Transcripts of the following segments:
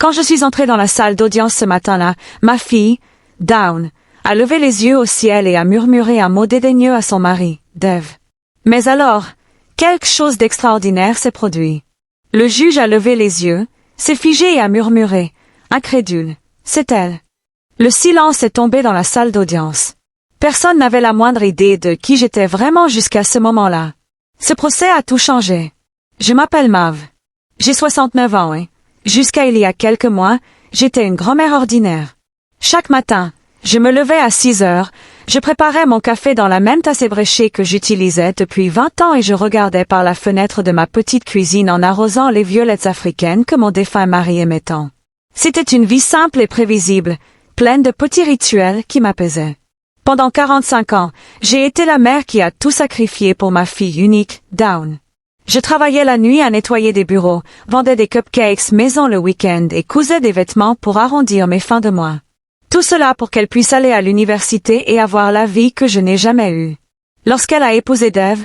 Quand je suis entrée dans la salle d'audience ce matin-là, ma fille, Dawn, a levé les yeux au ciel et a murmuré un mot dédaigneux à son mari, Dev. Mais alors, quelque chose d'extraordinaire s'est produit. Le juge a levé les yeux, s'est figé et a murmuré, incrédule, c'est elle. Le silence est tombé dans la salle d'audience. Personne n'avait la moindre idée de qui j'étais vraiment jusqu'à ce moment-là. Ce procès a tout changé. Je m'appelle Mav. J'ai 69 ans et, jusqu'à il y a quelques mois, j'étais une grand-mère ordinaire. Chaque matin, je me levais à 6 heures, je préparais mon café dans la même tasse ébréchée que j'utilisais depuis 20 ans et je regardais par la fenêtre de ma petite cuisine en arrosant les violettes africaines que mon défunt mari aimait tant. C'était une vie simple et prévisible, pleine de petits rituels qui m'apaisaient. Pendant 45 ans, j'ai été la mère qui a tout sacrifié pour ma fille unique, Dawn. Je travaillais la nuit à nettoyer des bureaux, vendais des cupcakes maison le week-end et cousais des vêtements pour arrondir mes fins de mois. Tout cela pour qu'elle puisse aller à l'université et avoir la vie que je n'ai jamais eue. Lorsqu'elle a épousé Dev,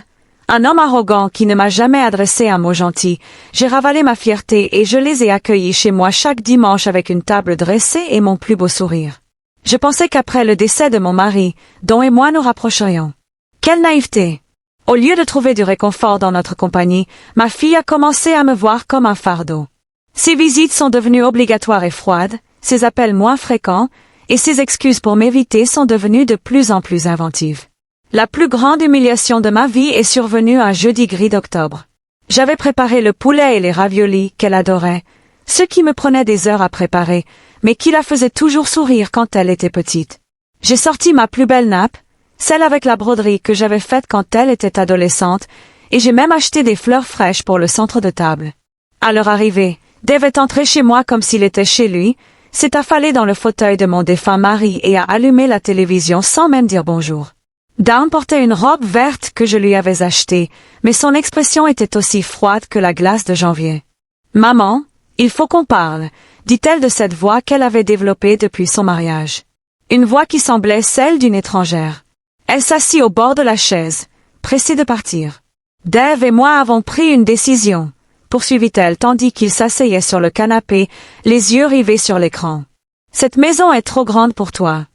un homme arrogant qui ne m'a jamais adressé un mot gentil, j'ai ravalé ma fierté et je les ai accueillis chez moi chaque dimanche avec une table dressée et mon plus beau sourire. Je pensais qu'après le décès de mon mari, Don et moi nous rapprocherions. Quelle naïveté! Au lieu de trouver du réconfort dans notre compagnie, ma fille a commencé à me voir comme un fardeau. Ses visites sont devenues obligatoires et froides, ses appels moins fréquents, et ses excuses pour m'éviter sont devenues de plus en plus inventives. La plus grande humiliation de ma vie est survenue un jeudi gris d'octobre. J'avais préparé le poulet et les raviolis qu'elle adorait, ce qui me prenait des heures à préparer, mais qui la faisait toujours sourire quand elle était petite. J'ai sorti ma plus belle nappe, celle avec la broderie que j'avais faite quand elle était adolescente, et j'ai même acheté des fleurs fraîches pour le centre de table. À leur arrivée, Dev est entré chez moi comme s'il était chez lui, s'est affalé dans le fauteuil de mon défunt mari et a allumé la télévision sans même dire bonjour. Dawn portait une robe verte que je lui avais achetée, mais son expression était aussi froide que la glace de janvier. « Maman, il faut qu'on parle », dit-elle de cette voix qu'elle avait développée depuis son mariage. Une voix qui semblait celle d'une étrangère. Elle s'assit au bord de la chaise, pressée de partir. « Dev et moi avons pris une décision », poursuivit-elle tandis qu'il s'asseyait sur le canapé, les yeux rivés sur l'écran. « Cette maison est trop grande pour toi.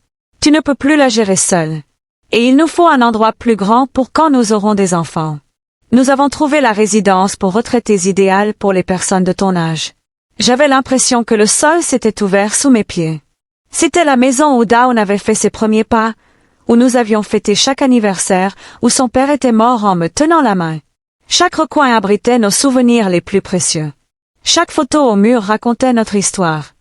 Tu ne peux plus la gérer seule. Et il nous faut un endroit plus grand pour quand nous aurons des enfants. Nous avons trouvé la résidence pour retraités idéale pour les personnes de ton âge. » J'avais l'impression que le sol s'était ouvert sous mes pieds. C'était la maison où Dawn avait fait ses premiers pas, où nous avions fêté chaque anniversaire, où son père était mort en me tenant la main. Chaque recoin abritait nos souvenirs les plus précieux. Chaque photo au mur racontait notre histoire.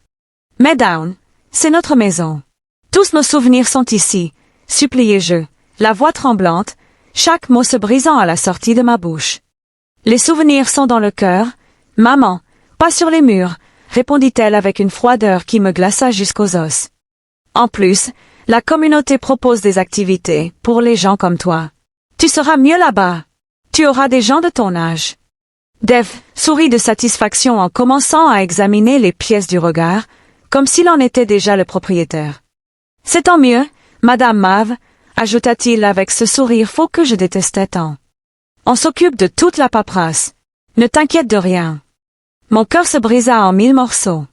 Mais Dawn, c'est notre maison. Tous nos souvenirs sont ici, suppliai-je, la voix tremblante, chaque mot se brisant à la sortie de ma bouche. Les souvenirs sont dans le cœur, maman, pas sur les murs, répondit-elle avec une froideur qui me glaça jusqu'aux os. En plus, la communauté propose des activités pour les gens comme toi. Tu seras mieux là-bas. Tu auras des gens de ton âge. Dev sourit de satisfaction en commençant à examiner les pièces du regard, comme s'il en était déjà le propriétaire. C'est tant mieux, Madame Mav, ajouta-t-il avec ce sourire faux que je détestais tant. On s'occupe de toute la paperasse. Ne t'inquiète de rien. Mon cœur se brisa en 1000 morceaux.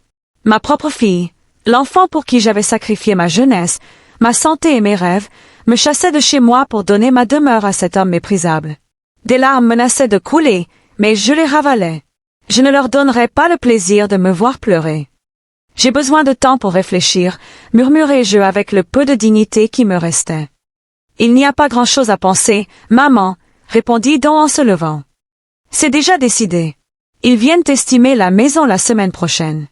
Ma propre fille, l'enfant pour qui j'avais sacrifié ma jeunesse, ma santé et mes rêves, me chassait de chez moi pour donner ma demeure à cet homme méprisable. Des larmes menaçaient de couler, mais je les ravalais. Je ne leur donnerais pas le plaisir de me voir pleurer. J'ai besoin de temps pour réfléchir, murmurai-je avec le peu de dignité qui me restait. Il n'y a pas grand-chose à penser, maman, répondit Don en se levant. C'est déjà décidé. Ils viennent estimer la maison la semaine prochaine.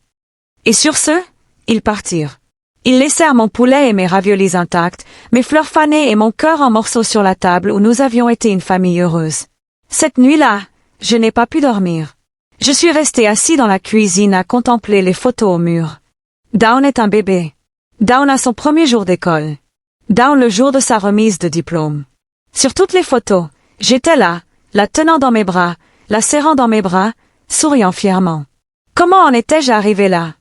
Et sur ce, ils partirent. Ils laissèrent mon poulet et mes raviolis intacts, mes fleurs fanées et mon cœur en morceaux sur la table où nous avions été une famille heureuse. Cette nuit-là, je n'ai pas pu dormir. Je suis resté assis dans la cuisine à contempler les photos au mur. Dawn est un bébé. Dawn a son premier jour d'école. Dawn le jour de sa remise de diplôme. Sur toutes les photos, j'étais là, la tenant dans mes bras, la serrant dans mes bras, souriant fièrement. Comment en étais-je arrivé là?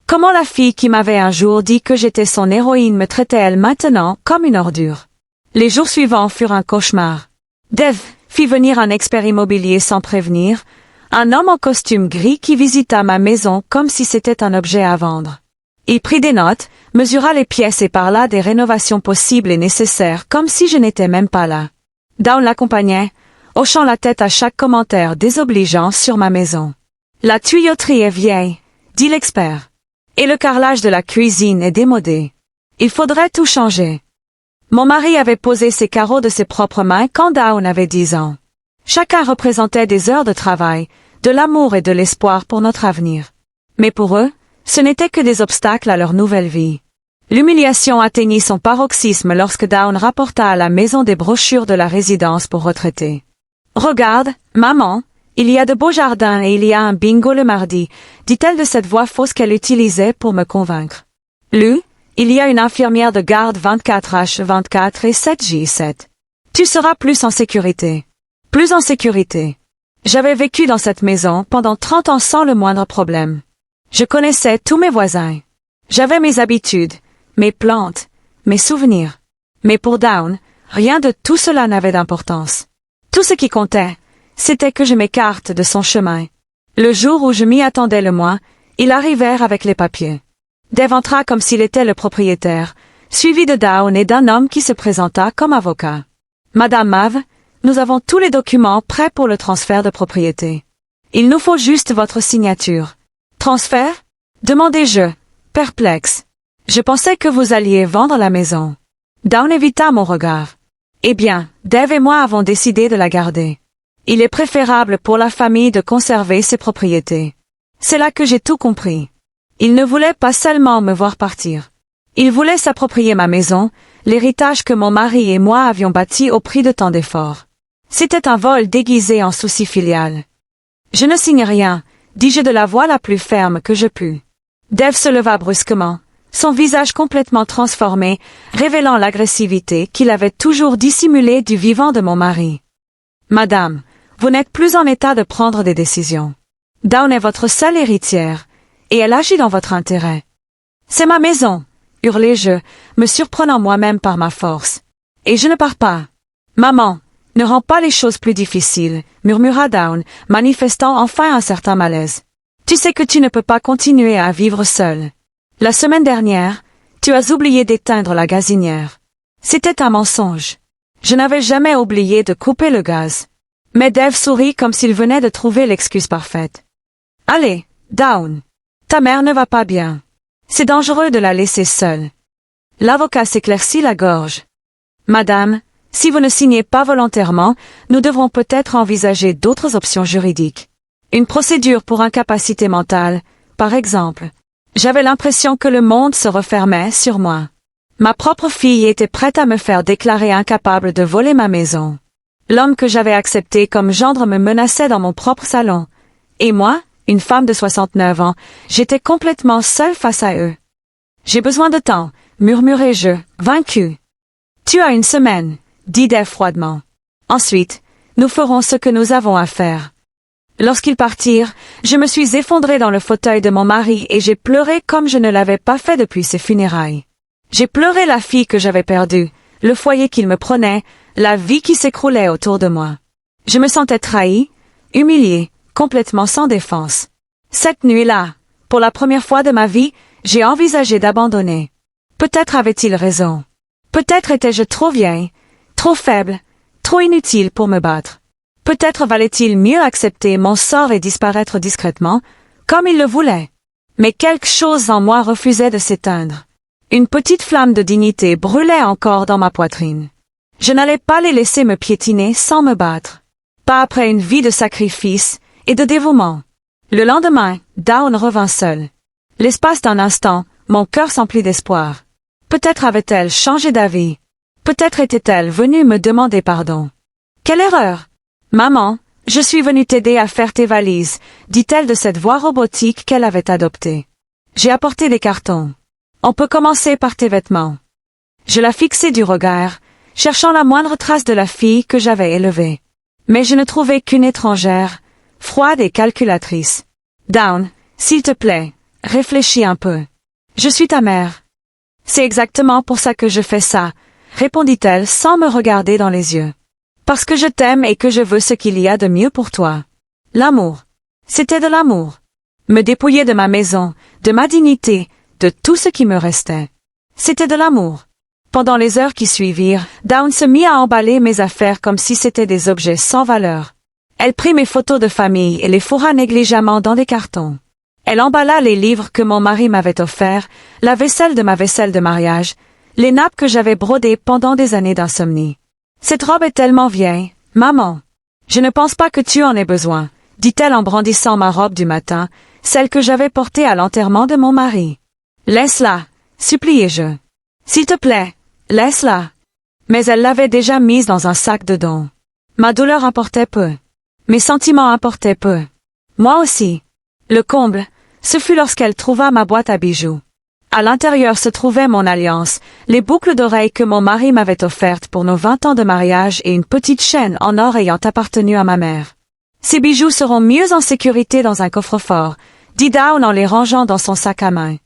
Comment la fille qui m'avait un jour dit que j'étais son héroïne me traitait-elle maintenant comme une ordure? Les jours suivants furent un cauchemar. Dev fit venir un expert immobilier sans prévenir, Un homme en costume gris qui visita ma maison comme si c'était un objet à vendre. Il prit des notes, mesura les pièces et parla des rénovations possibles et nécessaires comme si je n'étais même pas là. Dawn l'accompagnait, hochant la tête à chaque commentaire désobligeant sur ma maison. La tuyauterie est vieille, dit l'expert. Et le carrelage de la cuisine est démodé. Il faudrait tout changer. Mon mari avait posé ses carreaux de ses propres mains quand Dawn avait 10 ans. Chacun représentait des heures de travail, de l'amour et de l'espoir pour notre avenir. Mais pour eux, ce n'était que des obstacles à leur nouvelle vie. L'humiliation atteignit son paroxysme lorsque Dawn rapporta à la maison des brochures de la résidence pour retraités. « Regarde, maman, il y a de beaux jardins et il y a un bingo le mardi, dit-elle de cette voix fausse qu'elle utilisait pour me convaincre. Lu, il y a une infirmière de garde 24H24 et 7J7. Tu seras plus en sécurité. Plus en sécurité. J'avais vécu dans cette maison pendant 30 ans sans le moindre problème. Je connaissais tous mes voisins. J'avais mes habitudes, mes plantes, mes souvenirs. Mais pour Dawn, rien de tout cela n'avait d'importance. Tout ce qui comptait, c'était que je m'écarte de son chemin. Le jour où je m'y attendais le moins, ils arrivèrent avec les papiers. Dave entra comme s'il était le propriétaire, suivi de Dawn et d'un homme qui se présenta comme avocat. Madame Mav, nous avons tous les documents prêts pour le transfert de propriété. Il nous faut juste votre signature. Transfert? Demandai-je, perplexe. Je pensais que vous alliez vendre la maison. Dawn évita mon regard. Eh bien, Dave et moi avons décidé de la garder. Il est préférable pour la famille de conserver ses propriétés. C'est là que j'ai tout compris. Il ne voulait pas seulement me voir partir. Il voulait s'approprier ma maison, l'héritage que mon mari et moi avions bâti au prix de tant d'efforts. C'était un vol déguisé en souci filial. Je ne signe rien, dis-je de la voix la plus ferme que je pus. Dave se leva brusquement, son visage complètement transformé, révélant l'agressivité qu'il avait toujours dissimulée du vivant de mon mari. Madame, vous n'êtes plus en état de prendre des décisions. Dawn est votre seule héritière, et elle agit dans votre intérêt. C'est ma maison, hurlai-je, me surprenant moi-même par ma force. Et je ne pars pas. Maman, ne rends pas les choses plus difficiles, murmura Dawn, manifestant enfin un certain malaise. Tu sais que tu ne peux pas continuer à vivre seule. La semaine dernière, tu as oublié d'éteindre la gazinière. C'était un mensonge. Je n'avais jamais oublié de couper le gaz. Mais Dave sourit comme s'il venait de trouver l'excuse parfaite. Allez, Dawn. Ta mère ne va pas bien. C'est dangereux de la laisser seule. L'avocat s'éclaircit la gorge. Madame, si vous ne signez pas volontairement, nous devrons peut-être envisager d'autres options juridiques. Une procédure pour incapacité mentale, par exemple. J'avais l'impression que le monde se refermait sur moi. Ma propre fille était prête à me faire déclarer incapable de voler ma maison. L'homme que j'avais accepté comme gendre me menaçait dans mon propre salon. Et moi, une femme de 69 ans, j'étais complètement seule face à eux. J'ai besoin de temps, murmurai-je, vaincu. Tu as une semaine, dit Dave froidement. Ensuite, nous ferons ce que nous avons à faire. Lorsqu'ils partirent, je me suis effondrée dans le fauteuil de mon mari et j'ai pleuré comme je ne l'avais pas fait depuis ses funérailles. J'ai pleuré la fille que j'avais perdue, le foyer qu'il me prenait, la vie qui s'écroulait autour de moi. Je me sentais trahie, humiliée, complètement sans défense. Cette nuit-là, pour la première fois de ma vie, j'ai envisagé d'abandonner. Peut-être avait-il raison. Peut-être étais-je trop vieille, trop faible, trop inutile pour me battre. Peut-être valait-il mieux accepter mon sort et disparaître discrètement, comme il le voulait. Mais quelque chose en moi refusait de s'éteindre. Une petite flamme de dignité brûlait encore dans ma poitrine. Je n'allais pas les laisser me piétiner sans me battre. Pas après une vie de sacrifice et de dévouement. Le lendemain, Dawn revint seule. L'espace d'un instant, mon cœur s'emplit d'espoir. Peut-être avait-elle changé d'avis. Peut-être était-elle venue me demander pardon. Quelle erreur! Maman, je suis venue t'aider à faire tes valises, dit-elle de cette voix robotique qu'elle avait adoptée. J'ai apporté des cartons. On peut commencer par tes vêtements. Je la fixai du regard, cherchant la moindre trace de la fille que j'avais élevée. Mais je ne trouvai qu'une étrangère, froide et calculatrice. Dawn, s'il te plaît, réfléchis un peu. Je suis ta mère. C'est exactement pour ça que je fais ça, répondit-elle sans me regarder dans les yeux. Parce que je t'aime et que je veux ce qu'il y a de mieux pour toi. L'amour. C'était de l'amour. Me dépouiller de ma maison, de ma dignité, de tout ce qui me restait. C'était de l'amour. Pendant les heures qui suivirent, Dawn se mit à emballer mes affaires comme si c'étaient des objets sans valeur. Elle prit mes photos de famille et les fourra négligemment dans des cartons. Elle emballa les livres que mon mari m'avait offerts, la vaisselle de ma vaisselle de mariage, les nappes que j'avais brodées pendant des années d'insomnie. Cette robe est tellement vieille, maman. Je ne pense pas que tu en aies besoin, dit-elle en brandissant ma robe du matin, celle que j'avais portée à l'enterrement de mon mari. Laisse-la, suppliai-je. S'il te plaît, laisse-la. Mais elle l'avait déjà mise dans un sac de don. Ma douleur importait peu. Mes sentiments importaient peu. Moi aussi. Le comble, ce fut lorsqu'elle trouva ma boîte à bijoux. À l'intérieur se trouvait mon alliance, les boucles d'oreilles que mon mari m'avait offertes pour nos 20 ans de mariage et une petite chaîne en or ayant appartenu à ma mère. Ces bijoux seront mieux en sécurité dans un coffre-fort, dit Dawn en les rangeant dans son sac à main.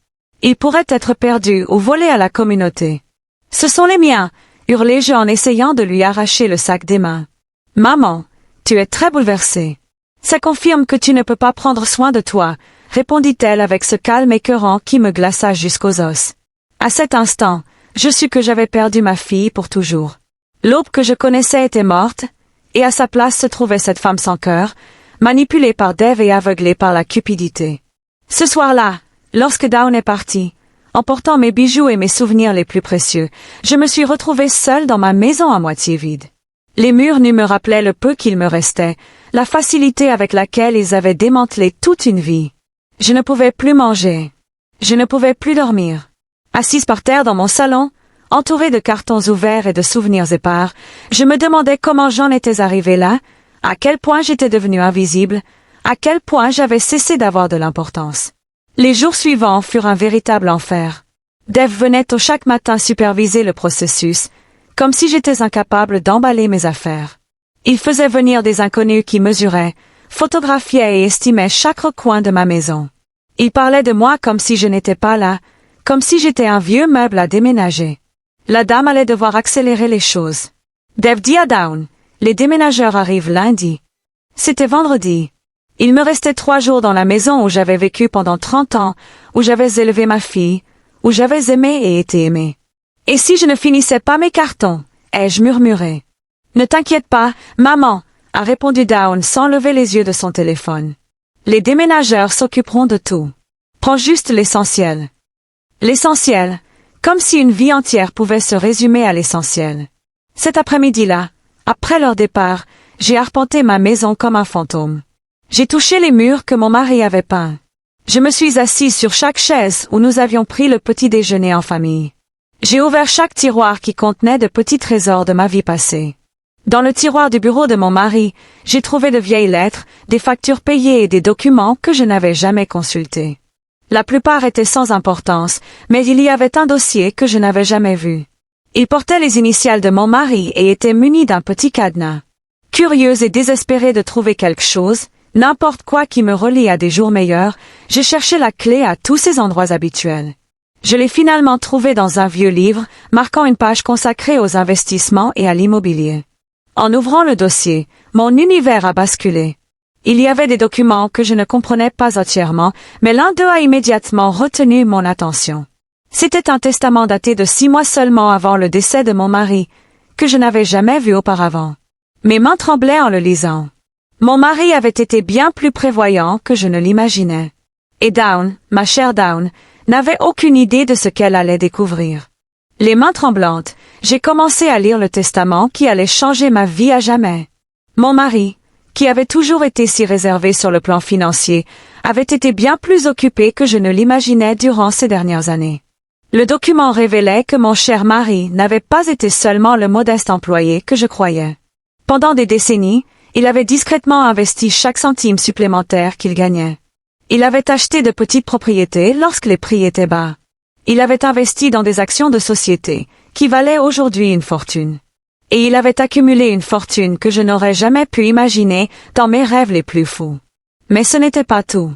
Ils pourraient être perdus ou volés à la communauté. Ce sont les miens, hurlai-je en essayant de lui arracher le sac des mains. Maman, tu es très bouleversée. Ça confirme que tu ne peux pas prendre soin de toi, répondit-elle avec ce calme écœurant qui me glaça jusqu'aux os. À cet instant, je sus que j'avais perdu ma fille pour toujours. L'aube que je connaissais était morte, et à sa place se trouvait cette femme sans cœur, manipulée par Dave et aveuglée par la cupidité. Ce soir-là, lorsque Dawn est partie, emportant mes bijoux et mes souvenirs les plus précieux, je me suis retrouvée seule dans ma maison à moitié vide. Les murs nus me rappelaient le peu qu'il me restait, la facilité avec laquelle ils avaient démantelé toute une vie. Je ne pouvais plus manger. Je ne pouvais plus dormir. Assise par terre dans mon salon, entourée de cartons ouverts et de souvenirs épars, je me demandais comment j'en étais arrivée là, à quel point j'étais devenue invisible, à quel point j'avais cessé d'avoir de l'importance. Les jours suivants furent un véritable enfer. Dave venait chaque matin superviser le processus, comme si j'étais incapable d'emballer mes affaires. Il faisait venir des inconnus qui mesuraient, photographiaient et estimaient chaque recoin de ma maison. Il parlait de moi comme si je n'étais pas là, comme si j'étais un vieux meuble à déménager. La dame allait devoir accélérer les choses. Dave dit à Dawn, les déménageurs arrivent lundi. C'était vendredi. Il me restait 3 jours dans la maison où j'avais vécu pendant 30 ans, où j'avais élevé ma fille, où j'avais aimé et été aimé. Et si je ne finissais pas mes cartons, ai-je murmuré. Ne t'inquiète pas, maman, a répondu Dawn sans lever les yeux de son téléphone. Les déménageurs s'occuperont de tout. Prends juste l'essentiel. L'essentiel, comme si une vie entière pouvait se résumer à l'essentiel. Cet après-midi-là, après leur départ, j'ai arpenté ma maison comme un fantôme. J'ai touché les murs que mon mari avait peints. Je me suis assise sur chaque chaise où nous avions pris le petit déjeuner en famille. J'ai ouvert chaque tiroir qui contenait de petits trésors de ma vie passée. Dans le tiroir du bureau de mon mari, j'ai trouvé de vieilles lettres, des factures payées et des documents que je n'avais jamais consultés. La plupart étaient sans importance, mais il y avait un dossier que je n'avais jamais vu. Il portait les initiales de mon mari et était muni d'un petit cadenas. Curieuse et désespérée de trouver quelque chose, n'importe quoi qui me relie à des jours meilleurs, j'ai cherché la clé à tous ces endroits habituels. Je l'ai finalement trouvé dans un vieux livre, marquant une page consacrée aux investissements et à l'immobilier. En ouvrant le dossier, mon univers a basculé. Il y avait des documents que je ne comprenais pas entièrement, mais l'un d'eux a immédiatement retenu mon attention. C'était un testament daté de 6 mois seulement avant le décès de mon mari, que je n'avais jamais vu auparavant. Mes mains tremblaient en le lisant. Mon mari avait été bien plus prévoyant que je ne l'imaginais. Et Dawn, ma chère Dawn, n'avait aucune idée de ce qu'elle allait découvrir. Les mains tremblantes, j'ai commencé à lire le testament qui allait changer ma vie à jamais. Mon mari, qui avait toujours été si réservé sur le plan financier, avait été bien plus occupé que je ne l'imaginais durant ces dernières années. Le document révélait que mon cher mari n'avait pas été seulement le modeste employé que je croyais. Pendant des décennies, il avait discrètement investi chaque centime supplémentaire qu'il gagnait. Il avait acheté de petites propriétés lorsque les prix étaient bas. Il avait investi dans des actions de société, qui valaient aujourd'hui une fortune. Et il avait accumulé une fortune que je n'aurais jamais pu imaginer dans mes rêves les plus fous. Mais ce n'était pas tout.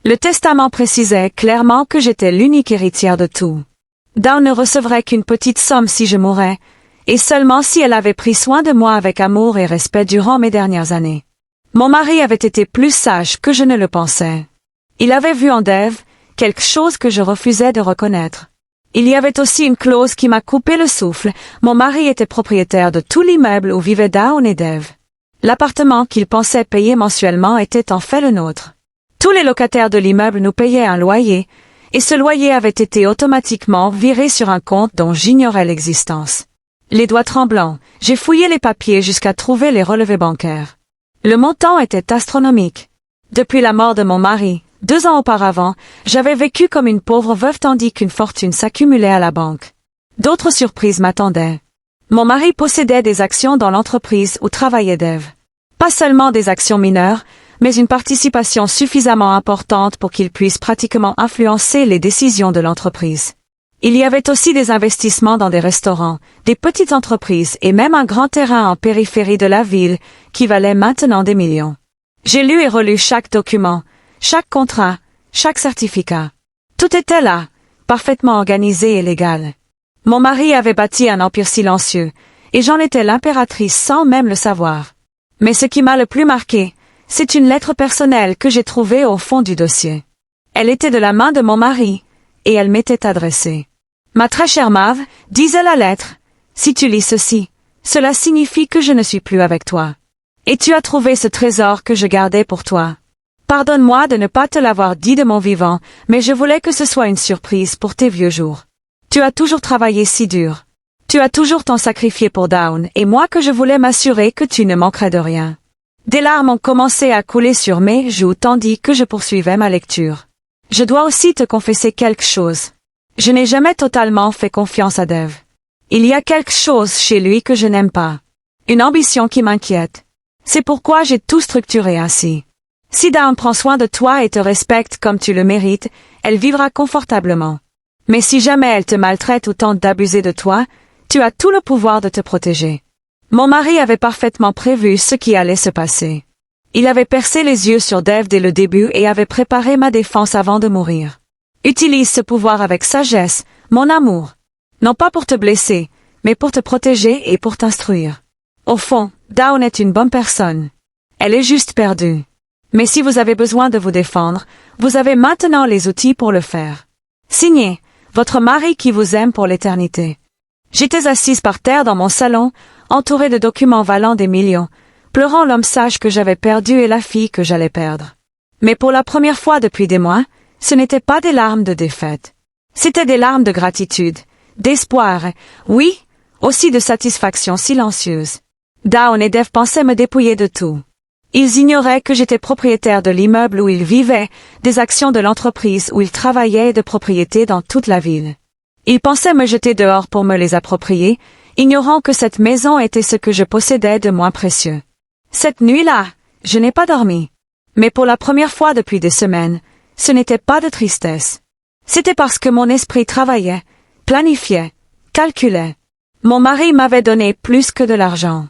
Le testament précisait clairement que j'étais l'unique héritière de tout. Dawn ne recevrait qu'une petite somme si je mourais, et seulement si elle avait pris soin de moi avec amour et respect durant mes dernières années. Mon mari avait été plus sage que je ne le pensais. Il avait vu en Dave quelque chose que je refusais de reconnaître. Il y avait aussi une clause qui m'a coupé le souffle. Mon mari était propriétaire de tout l'immeuble où vivaient Dawn et Dave. L'appartement qu'il pensait payer mensuellement était en fait le nôtre. Tous les locataires de l'immeuble nous payaient un loyer, et ce loyer avait été automatiquement viré sur un compte dont j'ignorais l'existence. Les doigts tremblants, j'ai fouillé les papiers jusqu'à trouver les relevés bancaires. Le montant était astronomique. Depuis la mort de mon mari, 2 ans auparavant, j'avais vécu comme une pauvre veuve tandis qu'une fortune s'accumulait à la banque. D'autres surprises m'attendaient. Mon mari possédait des actions dans l'entreprise où travaillait Dave. Pas seulement des actions mineures, mais une participation suffisamment importante pour qu'il puisse pratiquement influencer les décisions de l'entreprise. Il y avait aussi des investissements dans des restaurants, des petites entreprises et même un grand terrain en périphérie de la ville qui valait maintenant des millions. J'ai lu et relu chaque document, chaque contrat, chaque certificat. Tout était là, parfaitement organisé et légal. Mon mari avait bâti un empire silencieux, et j'en étais l'impératrice sans même le savoir. Mais ce qui m'a le plus marqué, c'est une lettre personnelle que j'ai trouvée au fond du dossier. Elle était de la main de mon mari, et elle m'était adressée. Ma très chère Mav, disait la lettre, si tu lis ceci, cela signifie que je ne suis plus avec toi. Et tu as trouvé ce trésor que je gardais pour toi. Pardonne-moi de ne pas te l'avoir dit de mon vivant, mais je voulais que ce soit une surprise pour tes vieux jours. Tu as toujours travaillé si dur. Tu as toujours t'en sacrifié pour Dawn, et moi que je voulais m'assurer que tu ne manquerais de rien. Des larmes ont commencé à couler sur mes joues tandis que je poursuivais ma lecture. Je dois aussi te confesser quelque chose. Je n'ai jamais totalement fait confiance à Dave. Il y a quelque chose chez lui que je n'aime pas. Une ambition qui m'inquiète. C'est pourquoi j'ai tout structuré ainsi. Si Dawn prend soin de toi et te respecte comme tu le mérites, elle vivra confortablement. Mais si jamais elle te maltraite ou tente d'abuser de toi, tu as tout le pouvoir de te protéger. Mon mari avait parfaitement prévu ce qui allait se passer. Il avait percé les yeux sur Dave dès le début et avait préparé ma défense avant de mourir. Utilise ce pouvoir avec sagesse, mon amour. Non pas pour te blesser, mais pour te protéger et pour t'instruire. Au fond, Dawn est une bonne personne. Elle est juste perdue. Mais si vous avez besoin de vous défendre, vous avez maintenant les outils pour le faire. Signé, votre mari qui vous aime pour l'éternité. J'étais assise par terre dans mon salon, entourée de documents valant des millions, pleurant l'homme sage que j'avais perdu et la fille que j'allais perdre. Mais pour la première fois depuis des mois, ce n'étaient pas des larmes de défaite. C'étaient des larmes de gratitude, d'espoir, oui, aussi de satisfaction silencieuse. Dawn et Dave pensaient me dépouiller de tout. Ils ignoraient que j'étais propriétaire de l'immeuble où ils vivaient, des actions de l'entreprise où ils travaillaient et de propriétés dans toute la ville. Ils pensaient me jeter dehors pour me les approprier, ignorant que cette maison était ce que je possédais de moins précieux. Cette nuit-là, je n'ai pas dormi. Mais pour la première fois depuis des semaines, ce n'était pas de tristesse. C'était parce que mon esprit travaillait, planifiait, calculait. Mon mari m'avait donné plus que de l'argent.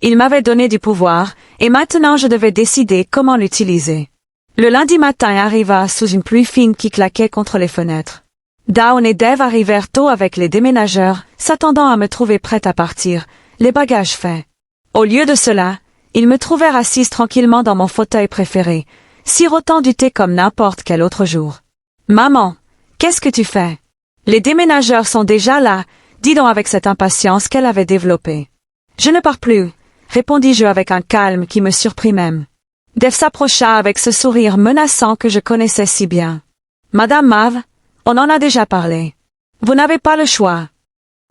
Il m'avait donné du pouvoir, et maintenant je devais décider comment l'utiliser. Le lundi matin arriva sous une pluie fine qui claquait contre les fenêtres. Dawn et Dave arrivèrent tôt avec les déménageurs, s'attendant à me trouver prête à partir, les bagages faits. Au lieu de cela, ils me trouvèrent assise tranquillement dans mon fauteuil préféré, sirotant du thé comme n'importe quel autre jour. « Maman, qu'est-ce que tu fais? Les déménageurs sont déjà là, dis donc avec cette impatience qu'elle avait développée. Je ne pars plus, répondis-je avec un calme qui me surprit même. Dave s'approcha avec ce sourire menaçant que je connaissais si bien. « Madame Mav, on en a déjà parlé. Vous n'avez pas le choix. »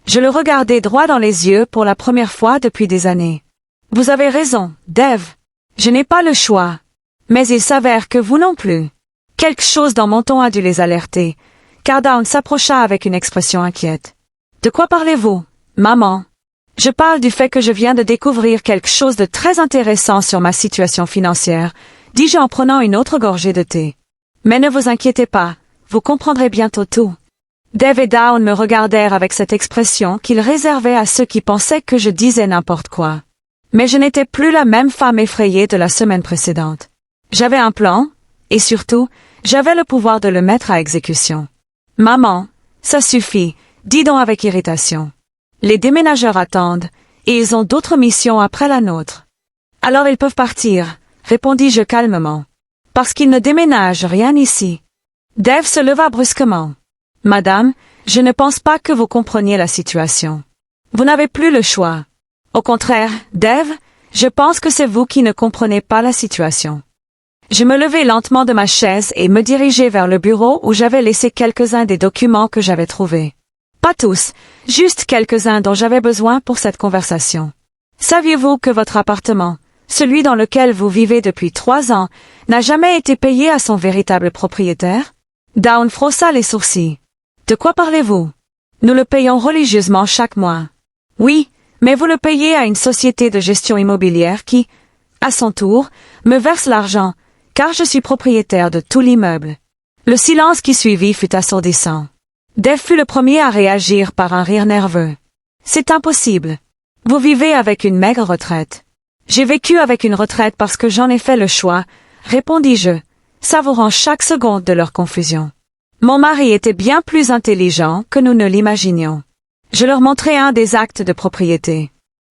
Je le regardai droit dans les yeux pour la première fois depuis des années. « Vous avez raison, Dave. Je n'ai pas le choix. Mais il s'avère que vous non plus. » Quelque chose dans mon ton a dû les alerter, car Dawn s'approcha avec une expression inquiète. « De quoi parlez-vous, maman? » « Je parle du fait que je viens de découvrir quelque chose de très intéressant sur ma situation financière, dis-je en prenant une autre gorgée de thé. Mais ne vous inquiétez pas, vous comprendrez bientôt tout. Dave et Dawn me regardèrent avec cette expression qu'ils réservaient à ceux qui pensaient que je disais n'importe quoi. Mais je n'étais plus la même femme effrayée de la semaine précédente. J'avais un plan, et surtout, j'avais le pouvoir de le mettre à exécution. « Maman, ça suffit, dis donc avec irritation. Les déménageurs attendent, et ils ont d'autres missions après la nôtre. Alors ils peuvent partir, répondis-je calmement. Parce qu'il ne déménage rien ici. Dave se leva brusquement. Madame, je ne pense pas que vous compreniez la situation. Vous n'avez plus le choix. Au contraire, Dave, je pense que c'est vous qui ne comprenez pas la situation. Je me levai lentement de ma chaise et me dirigeai vers le bureau où j'avais laissé quelques-uns des documents que j'avais trouvés. Pas tous, juste quelques-uns dont j'avais besoin pour cette conversation. Saviez-vous que votre appartement, celui dans lequel vous vivez depuis 3 ans, n'a jamais été payé à son véritable propriétaire? Down frossa les sourcils. De quoi parlez-vous? Nous le payons religieusement chaque mois. Oui, mais vous le payez à une société de gestion immobilière qui, à son tour, me verse l'argent, car je suis propriétaire de tout l'immeuble. Le silence qui suivit fut assourdissant. Dave fut le premier à réagir par un rire nerveux. C'est impossible. Vous vivez avec une maigre retraite. J'ai vécu avec une retraite parce que j'en ai fait le choix, répondis-je, savourant chaque seconde de leur confusion. Mon mari était bien plus intelligent que nous ne l'imaginions. Je leur montrai un des actes de propriété.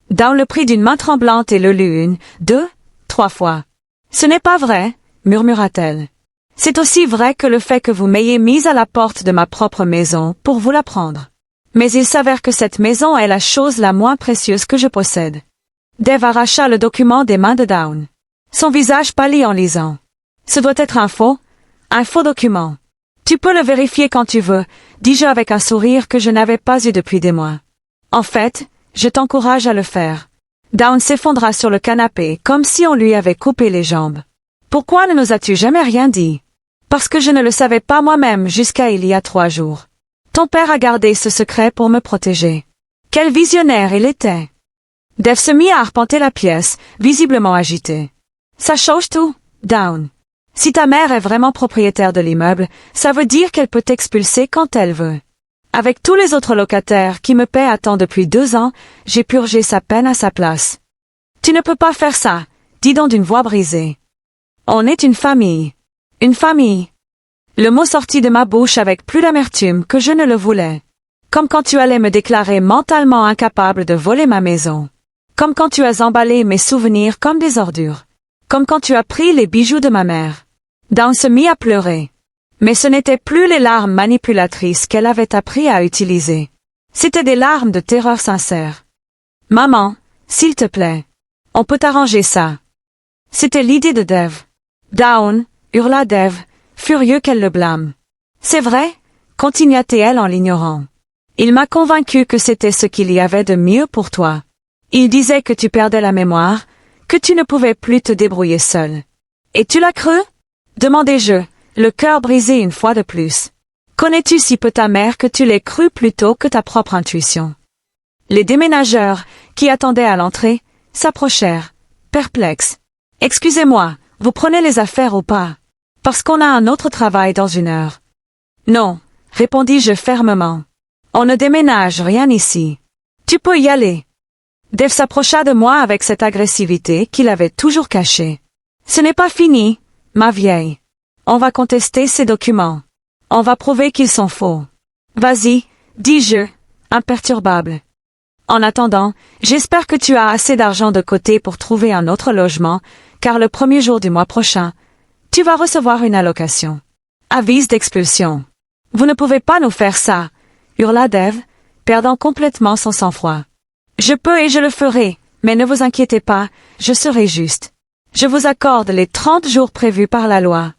Down le prit d'une main tremblante et le lut 1, 2, 3 fois. Ce n'est pas vrai, murmura-t-elle. C'est aussi vrai que le fait que vous m'ayez mise à la porte de ma propre maison pour vous la prendre. Mais il s'avère que cette maison est la chose la moins précieuse que je possède. Dave arracha le document des mains de Down. Son visage pâlit en lisant. Ce doit être un faux document. Tu peux le vérifier quand tu veux, dis-je avec un sourire que je n'avais pas eu depuis des mois. En fait, je t'encourage à le faire. Down s'effondra sur le canapé comme si on lui avait coupé les jambes. Pourquoi ne nous as-tu jamais rien dit? Parce que je ne le savais pas moi-même jusqu'à il y a 3 jours. Ton père a gardé ce secret pour me protéger. Quel visionnaire il était! Dave se mit à arpenter la pièce, visiblement agité. Ça change tout, Down. Si ta mère est vraiment propriétaire de l'immeuble, ça veut dire qu'elle peut t'expulser quand elle veut. Avec tous les autres locataires qui me paient à temps depuis 2 ans, j'ai purgé sa peine à sa place. Tu ne peux pas faire ça, dit donc d'une voix brisée. On est une famille. Une famille. Le mot sortit de ma bouche avec plus d'amertume que je ne le voulais. Comme quand tu allais me déclarer mentalement incapable de voler ma maison. Comme quand tu as emballé mes souvenirs comme des ordures. Comme quand tu as pris les bijoux de ma mère. Down se mit à pleurer. Mais ce n'étaient plus les larmes manipulatrices qu'elle avait appris à utiliser. C'étaient des larmes de terreur sincère. Maman, s'il te plaît. On peut arranger ça. C'était l'idée de Dave. Down, hurla Dave, furieux qu'elle le blâme. C'est vrai, continua-t-elle en l'ignorant. Il m'a convaincu que c'était ce qu'il y avait de mieux pour toi. Il disait que tu perdais la mémoire, que tu ne pouvais plus te débrouiller seul. Et tu l'as cru? Demandai-je, le cœur brisé une fois de plus. Connais-tu si peu ta mère que tu l'aies cru plutôt que ta propre intuition? Les déménageurs, qui attendaient à l'entrée, s'approchèrent, perplexes. Excusez-moi, vous prenez les affaires ou pas? Parce qu'on a un autre travail dans 1 heure. Non, répondis-je fermement. On ne déménage rien ici. Tu peux y aller. Dave s'approcha de moi avec cette agressivité qu'il avait toujours cachée. Ce n'est pas fini, ma vieille. On va contester ces documents. On va prouver qu'ils sont faux. Vas-y, dis-je, imperturbable. En attendant, j'espère que tu as assez d'argent de côté pour trouver un autre logement, car le 1er jour du mois prochain, tu vas recevoir une allocation. Avis d'expulsion. Vous ne pouvez pas nous faire ça, hurla Dave, perdant complètement son sang-froid. Je peux et je le ferai, mais ne vous inquiétez pas, je serai juste. Je vous accorde les 30 jours prévus par la loi.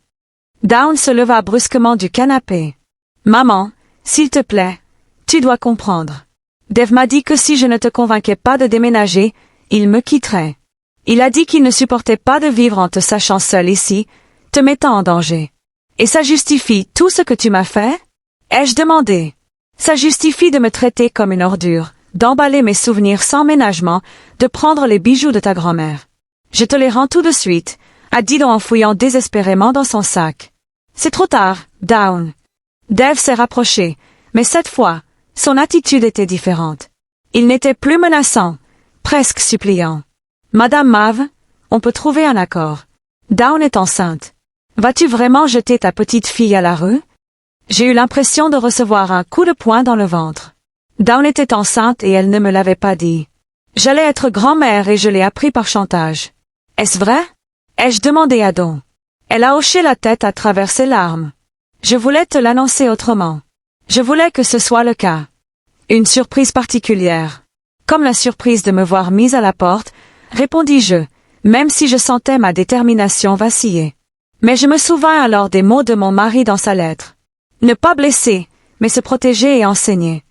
Down se leva brusquement du canapé. Maman, s'il te plaît, tu dois comprendre. Dave m'a dit que si je ne te convainquais pas de déménager, il me quitterait. Il a dit qu'il ne supportait pas de vivre en te sachant seul ici, te mettant en danger. Et ça justifie tout ce que tu m'as fait? Ai-je demandé? Ça justifie de me traiter comme une ordure, d'emballer mes souvenirs sans ménagement, de prendre les bijoux de ta grand-mère. Je te les rends tout de suite, a dit en fouillant désespérément dans son sac. C'est trop tard, Down. Dave s'est rapproché, mais cette fois, son attitude était différente. Il n'était plus menaçant, presque suppliant. Madame Mave, on peut trouver un accord. Down est enceinte. Vas-tu vraiment jeter ta petite fille à la rue? J'ai eu l'impression de recevoir un coup de poing dans le ventre. Down était enceinte et elle ne me l'avait pas dit. J'allais être grand-mère et je l'ai appris par chantage. Est-ce vrai? Ai-je demandé à Dawn. Elle a hoché la tête à travers ses larmes. Je voulais te l'annoncer autrement. Je voulais que ce soit le cas. Une surprise particulière. Comme la surprise de me voir mise à la porte, répondis-je, même si je sentais ma détermination vaciller. Mais je me souvins alors des mots de mon mari dans sa lettre. Ne pas blesser, mais se protéger et enseigner.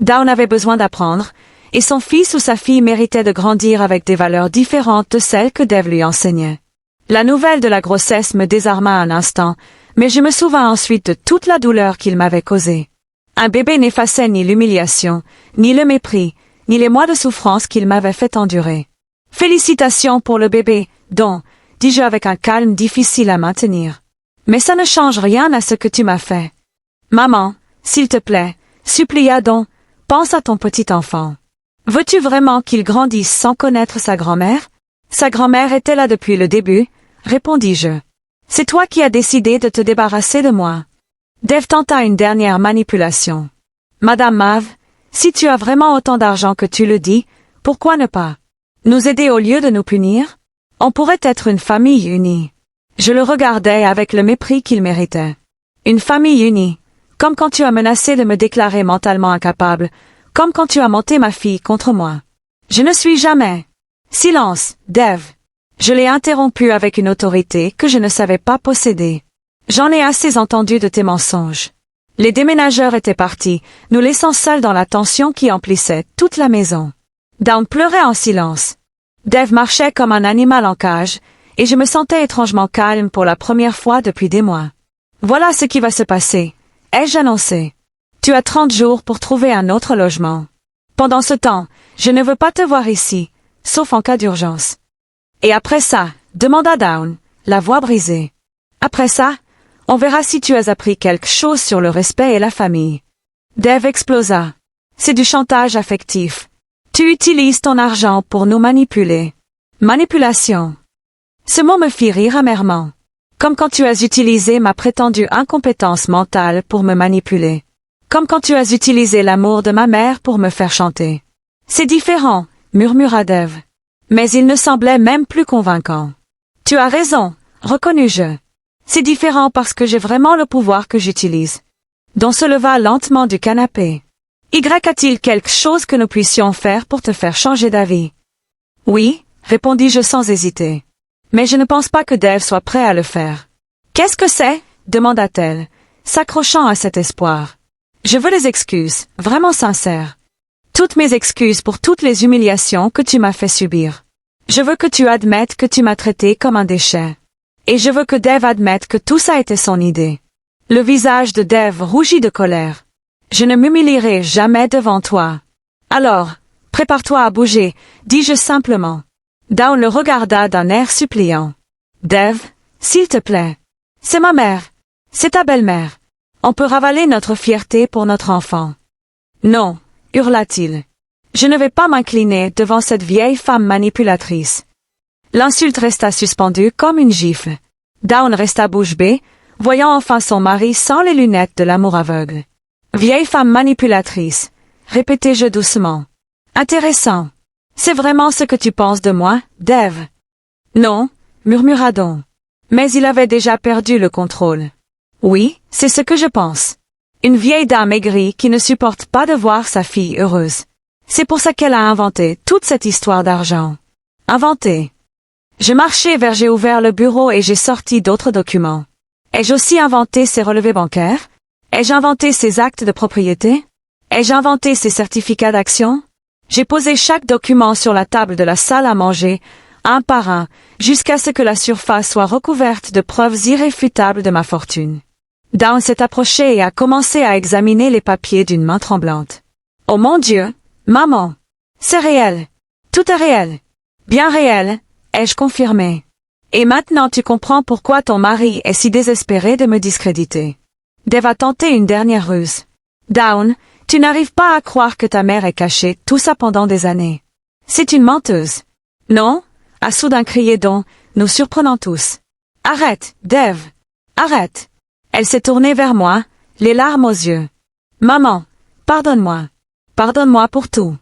Dawn avait besoin d'apprendre, et son fils ou sa fille méritait de grandir avec des valeurs différentes de celles que Dev lui enseignait. La nouvelle de la grossesse me désarma un instant, mais je me souvins ensuite de toute la douleur qu'il m'avait causée. Un bébé n'effaçait ni l'humiliation, ni le mépris, ni les mois de souffrance qu'il m'avait fait endurer. Félicitations pour le bébé, Dawn, dis-je avec un calme difficile à maintenir. Mais ça ne change rien à ce que tu m'as fait. Maman, s'il te plaît, supplia Dawn, pense à ton petit enfant. Veux-tu vraiment qu'il grandisse sans connaître sa grand-mère? Sa grand-mère était là depuis le début, répondis-je. C'est toi qui as décidé de te débarrasser de moi. Dev tenta une dernière manipulation. Madame Mav, si tu as vraiment autant d'argent que tu le dis, pourquoi ne pas nous aider au lieu de nous punir? On pourrait être une famille unie. Je le regardais avec le mépris qu'il méritait. Une famille unie, comme quand tu as menacé de me déclarer mentalement incapable, comme quand tu as monté ma fille contre moi. Je ne suis jamais. Silence, Dev. Je l'ai interrompu avec une autorité que je ne savais pas posséder. J'en ai assez entendu de tes mensonges. Les déménageurs étaient partis, nous laissant seuls dans la tension qui emplissait toute la maison. Dawn pleurait en silence. Dev marchait comme un animal en cage, et je me sentais étrangement calme pour la première fois depuis des mois. Voilà ce qui va se passer, ai-je annoncé. Tu as 30 jours pour trouver un autre logement. Pendant ce temps, je ne veux pas te voir ici, sauf en cas d'urgence. Et après ça, demanda Dawn, la voix brisée. Après ça, on verra si tu as appris quelque chose sur le respect et la famille. Dev explosa. C'est du chantage affectif. Tu utilises ton argent pour nous manipuler. Manipulation. Ce mot me fit rire amèrement. Comme quand tu as utilisé ma prétendue incompétence mentale pour me manipuler. Comme quand tu as utilisé l'amour de ma mère pour me faire chanter. C'est différent, murmura Dev. Mais il ne semblait même plus convaincant. Tu as raison, reconnus-je. C'est différent parce que j'ai vraiment le pouvoir que j'utilise. Dawn se leva lentement du canapé. Y a-t-il quelque chose que nous puissions faire pour te faire changer d'avis? Oui, répondis-je sans hésiter. Mais je ne pense pas que Dev soit prêt à le faire. Qu'est-ce que c'est? Demanda-t-elle, s'accrochant à cet espoir. Je veux les excuses, vraiment sincères. Toutes mes excuses pour toutes les humiliations que tu m'as fait subir. Je veux que tu admettes que tu m'as traité comme un déchet. Et je veux que Dev admette que tout ça était son idée. Le visage de Dev rougit de colère. Je ne m'humilierai jamais devant toi. Alors, prépare-toi à bouger, dis-je simplement. Dawn le regarda d'un air suppliant. Dev, s'il te plaît. C'est ma mère. C'est ta belle-mère. On peut ravaler notre fierté pour notre enfant. Non, hurla-t-il. Je ne vais pas m'incliner devant cette vieille femme manipulatrice. L'insulte resta suspendue comme une gifle. Dawn resta bouche bée, voyant enfin son mari sans les lunettes de l'amour aveugle. Vieille femme manipulatrice, répétai-je doucement. Intéressant. C'est vraiment ce que tu penses de moi, Dev? Non, murmura Dawn. Mais il avait déjà perdu le contrôle. Oui, c'est ce que je pense. Une vieille dame aigrie qui ne supporte pas de voir sa fille heureuse. C'est pour ça qu'elle a inventé toute cette histoire d'argent. Inventé. Je marchai vers j'ai ouvert le bureau et j'ai sorti d'autres documents. Ai-je aussi inventé ces relevés bancaires? Ai-je inventé ces actes de propriété? Ai-je inventé ces certificats d'action? J'ai posé chaque document sur la table de la salle à manger, un par un, jusqu'à ce que la surface soit recouverte de preuves irréfutables de ma fortune. Dawn s'est approché et a commencé à examiner les papiers d'une main tremblante. Oh mon Dieu, maman! C'est réel. Tout est réel. Bien réel, ai-je confirmé. Et maintenant tu comprends pourquoi ton mari est si désespéré de me discréditer. Dev a tenté une dernière ruse. Dawn, tu n'arrives pas à croire que ta mère ait caché tout ça pendant des années. C'est une menteuse. Non? A soudain crié Dawn, nous surprenant tous. Arrête, Dev. Arrête. Elle s'est tournée vers moi, les larmes aux yeux. Maman, pardonne-moi. Pardonne-moi pour tout.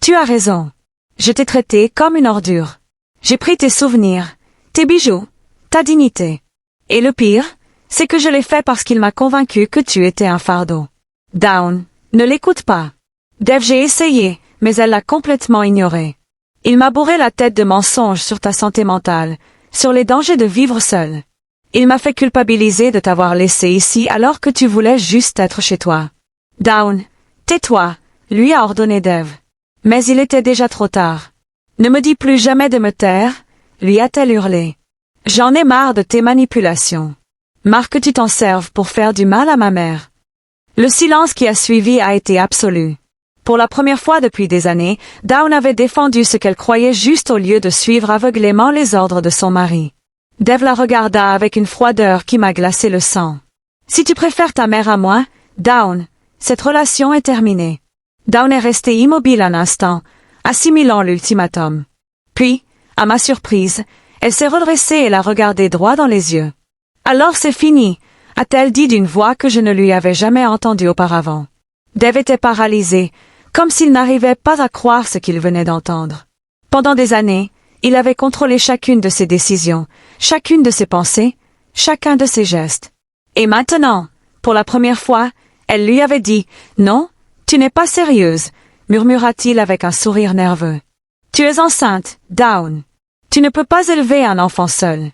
Tu as raison. Je t'ai traité comme une ordure. J'ai pris tes souvenirs, tes bijoux, ta dignité. Et le pire, c'est que je l'ai fait parce qu'il m'a convaincu que tu étais un fardeau. Dawn, ne l'écoute pas. Dev, j'ai essayé, mais elle l'a complètement ignoré. Il m'a bourré la tête de mensonges sur ta santé mentale, sur les dangers de vivre seul. Il m'a fait culpabiliser de t'avoir laissé ici alors que tu voulais juste être chez toi. Dawn, tais-toi, lui a ordonné Dev. Mais il était déjà trop tard. Ne me dis plus jamais de me taire, lui a-t-elle hurlé. J'en ai marre de tes manipulations. Marre que tu t'en serves pour faire du mal à ma mère. Le silence qui a suivi a été absolu. Pour la première fois depuis des années, Dawn avait défendu ce qu'elle croyait juste au lieu de suivre aveuglément les ordres de son mari. Dev la regarda avec une froideur qui m'a glacé le sang. Si tu préfères ta mère à moi, Dawn, cette relation est terminée. Dawn est restée immobile un instant, assimilant l'ultimatum. Puis, à ma surprise, elle s'est redressée et l'a regardé droit dans les yeux. Alors c'est fini, a-t-elle dit d'une voix que je ne lui avais jamais entendue auparavant. Dev était paralysé, comme s'il n'arrivait pas à croire ce qu'il venait d'entendre. Pendant des années, il avait contrôlé chacune de ses décisions, chacune de ses pensées, chacun de ses gestes. Et maintenant, pour la première fois, elle lui avait dit « Non, tu n'es pas sérieuse », murmura-t-il avec un sourire nerveux. « Tu es enceinte, Dawn. Tu ne peux pas élever un enfant seul. »«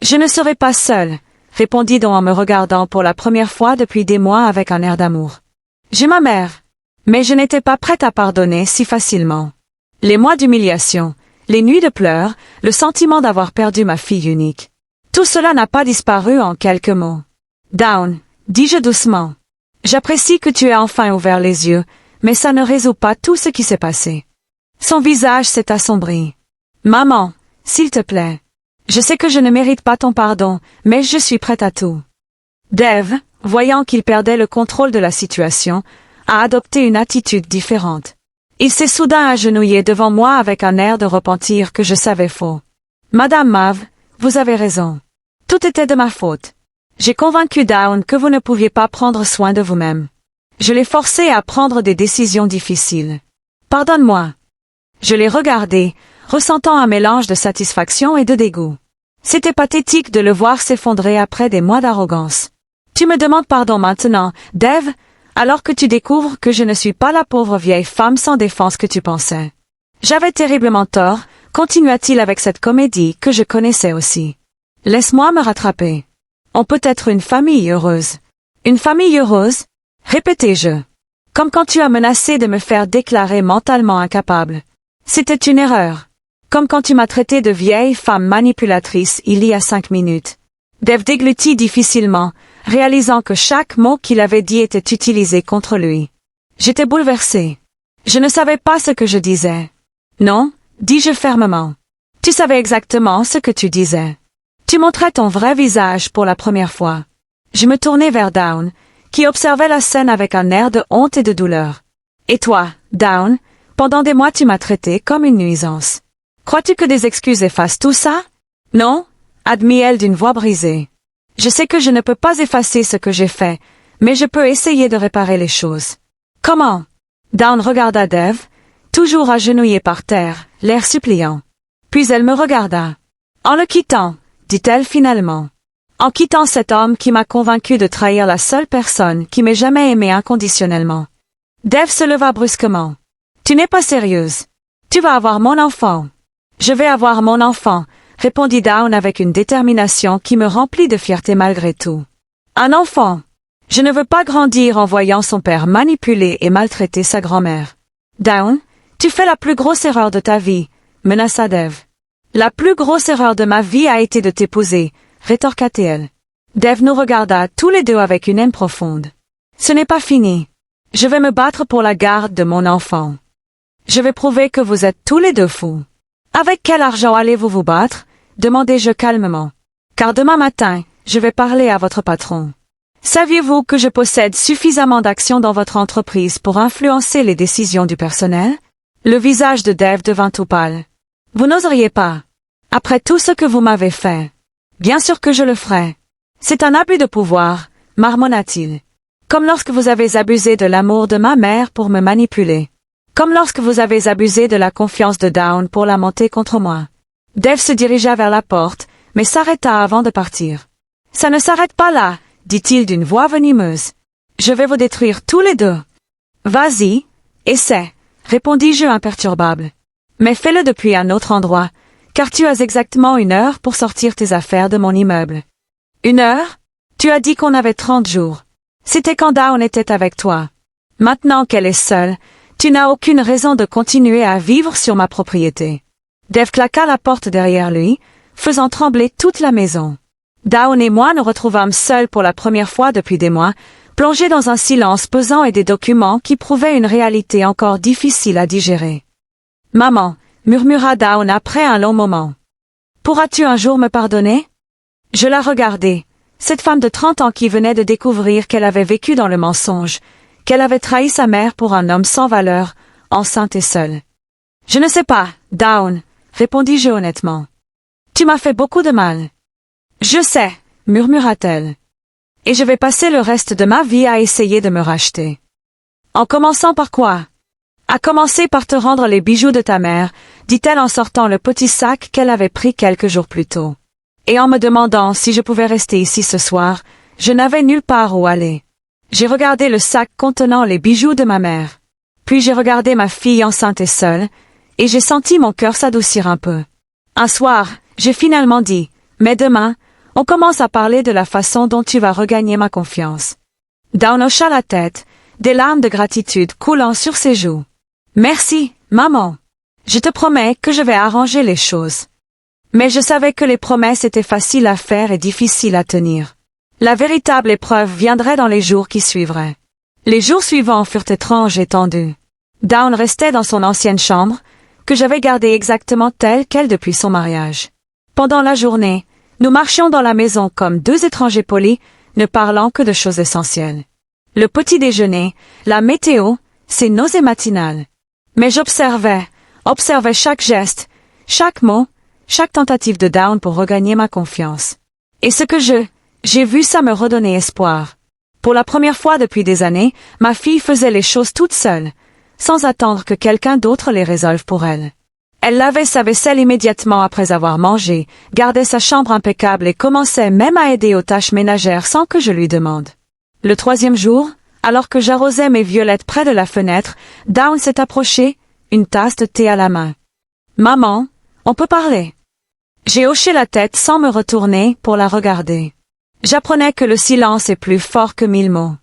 Je ne serai pas seule », répondit Dawn en me regardant pour la première fois depuis des mois avec un air d'amour. « J'ai ma mère. » Mais je n'étais pas prête à pardonner si facilement. Les mois d'humiliation, les nuits de pleurs, le sentiment d'avoir perdu ma fille unique. Tout cela n'a pas disparu en quelques mots. « Dawn, dis-je doucement. J'apprécie que tu aies enfin ouvert les yeux, mais ça ne résout pas tout ce qui s'est passé. » Son visage s'est assombri. « Maman, s'il te plaît. Je sais que je ne mérite pas ton pardon, mais je suis prête à tout. » Dev, voyant qu'il perdait le contrôle de la situation, a adopté une attitude différente. Il s'est soudain agenouillé devant moi avec un air de repentir que je savais faux. « Madame Mav, vous avez raison. Tout était de ma faute. J'ai convaincu Dawn que vous ne pouviez pas prendre soin de vous-même. Je l'ai forcé à prendre des décisions difficiles. Pardonne-moi. » Je l'ai regardé, ressentant un mélange de satisfaction et de dégoût. C'était pathétique de le voir s'effondrer après des mois d'arrogance. « Tu me demandes pardon maintenant, Dev, alors que tu découvres que je ne suis pas la pauvre vieille femme sans défense que tu pensais. J'avais terriblement tort, continua-t-il avec cette comédie que je connaissais aussi. Laisse-moi me rattraper. On peut être une famille heureuse. Une famille heureuse? Répétai-je. Comme quand tu as menacé de me faire déclarer mentalement incapable. C'était une erreur. Comme quand tu m'as traité de vieille femme manipulatrice il y a 5 minutes. Dev déglutit difficilement, réalisant que chaque mot qu'il avait dit était utilisé contre lui. J'étais bouleversée. Je ne savais pas ce que je disais. Non, dis-je fermement. Tu savais exactement ce que tu disais. Tu montrais ton vrai visage pour la première fois. Je me tournai vers Dawn, qui observait la scène avec un air de honte et de douleur. Et toi, Dawn, pendant des mois tu m'as traité comme une nuisance. Crois-tu que des excuses effacent tout ça? Non, admit-elle d'une voix brisée. Je sais que je ne peux pas effacer ce que j'ai fait, mais je peux essayer de réparer les choses. Comment? Dawn regarda Dev, toujours agenouillée par terre, l'air suppliant. Puis elle me regarda. En le quittant, dit-elle finalement. En quittant cet homme qui m'a convaincu de trahir la seule personne qui m'ait jamais aimé inconditionnellement. Dev se leva brusquement. Tu n'es pas sérieuse. Tu vas avoir mon enfant. Je vais avoir mon enfant, répondit Dawn avec une détermination qui me remplit de fierté malgré tout. Un enfant. Je ne veux pas grandir en voyant son père manipuler et maltraiter sa grand-mère. Dawn, tu fais la plus grosse erreur de ta vie, menaça Dev. La plus grosse erreur de ma vie a été de t'épouser, rétorqua-t-elle. Dev nous regarda tous les deux avec une haine profonde. Ce n'est pas fini. Je vais me battre pour la garde de mon enfant. Je vais prouver que vous êtes tous les deux fous. Avec quel argent allez-vous vous battre? Demandai-je calmement. Car demain matin, je vais parler à votre patron. Saviez-vous que je possède suffisamment d'actions dans votre entreprise pour influencer les décisions du personnel? Le visage de Dev devint tout pâle. Vous n'oseriez pas. Après tout ce que vous m'avez fait. Bien sûr que je le ferai. C'est un abus de pouvoir, marmonna-t-il. Comme lorsque vous avez abusé de l'amour de ma mère pour me manipuler. Comme lorsque vous avez abusé de la confiance de Dawn pour la monter contre moi. Dev se dirigea vers la porte, mais s'arrêta avant de partir. « Ça ne s'arrête pas là, dit-il d'une voix venimeuse. Je vais vous détruire tous les deux. Vas-y, essaie, répondis-je imperturbable. Mais fais-le depuis un autre endroit, car tu as exactement 1 heure pour sortir tes affaires de mon immeuble. 1 heure? Tu as dit qu'on avait 30 jours. C'était quand Dawn était avec toi. Maintenant qu'elle est seule, tu n'as aucune raison de continuer à vivre sur ma propriété. » Dev claqua la porte derrière lui, faisant trembler toute la maison. Dawn et moi nous retrouvâmes seuls pour la première fois depuis des mois, plongés dans un silence pesant et des documents qui prouvaient une réalité encore difficile à digérer. « Maman, » murmura Dawn après un long moment. « Pourras-tu un jour me pardonner ?» Je la regardai, cette femme de 30 ans qui venait de découvrir qu'elle avait vécu dans le mensonge, qu'elle avait trahi sa mère pour un homme sans valeur, enceinte et seule. « Je ne sais pas, Dawn, » répondis-je honnêtement. « Tu m'as fait beaucoup de mal. »« Je sais, » murmura-t-elle. « Et je vais passer le reste de ma vie à essayer de me racheter. »« En commençant par quoi ?»« À commencer par te rendre les bijoux de ta mère, » dit-elle en sortant le petit sac qu'elle avait pris quelques jours plus tôt. Et en me demandant si je pouvais rester ici ce soir, je n'avais nulle part où aller. J'ai regardé le sac contenant les bijoux de ma mère. Puis j'ai regardé ma fille enceinte et seule, et j'ai senti mon cœur s'adoucir un peu. Un soir, j'ai finalement dit, « Mais demain, on commence à parler de la façon dont tu vas regagner ma confiance. » Dawn hocha la tête, des larmes de gratitude coulant sur ses joues. « Merci, maman. Je te promets que je vais arranger les choses. » Mais je savais que les promesses étaient faciles à faire et difficiles à tenir. La véritable épreuve viendrait dans les jours qui suivraient. Les jours suivants furent étranges et tendus. Dawn restait dans son ancienne chambre, que j'avais gardée exactement telle qu'elle depuis son mariage. Pendant la journée, nous marchions dans la maison comme 2 étrangers polis, ne parlant que de choses essentielles. Le petit déjeuner, la météo, ses nausées matinales. Mais j'observais chaque geste, chaque mot, chaque tentative de Dawn pour regagner ma confiance. Et ce que j'ai vu, ça me redonnait espoir. Pour la première fois depuis des années, ma fille faisait les choses toute seule, sans attendre que quelqu'un d'autre les résolve pour elle. Elle lavait sa vaisselle immédiatement après avoir mangé, gardait sa chambre impeccable et commençait même à aider aux tâches ménagères sans que je lui demande. Le 3e jour, alors que j'arrosais mes violettes près de la fenêtre, Dawn s'est approchée, une tasse de thé à la main. « Maman, on peut parler ?» J'ai hoché la tête sans me retourner pour la regarder. J'apprenais que le silence est plus fort que 1000 mots.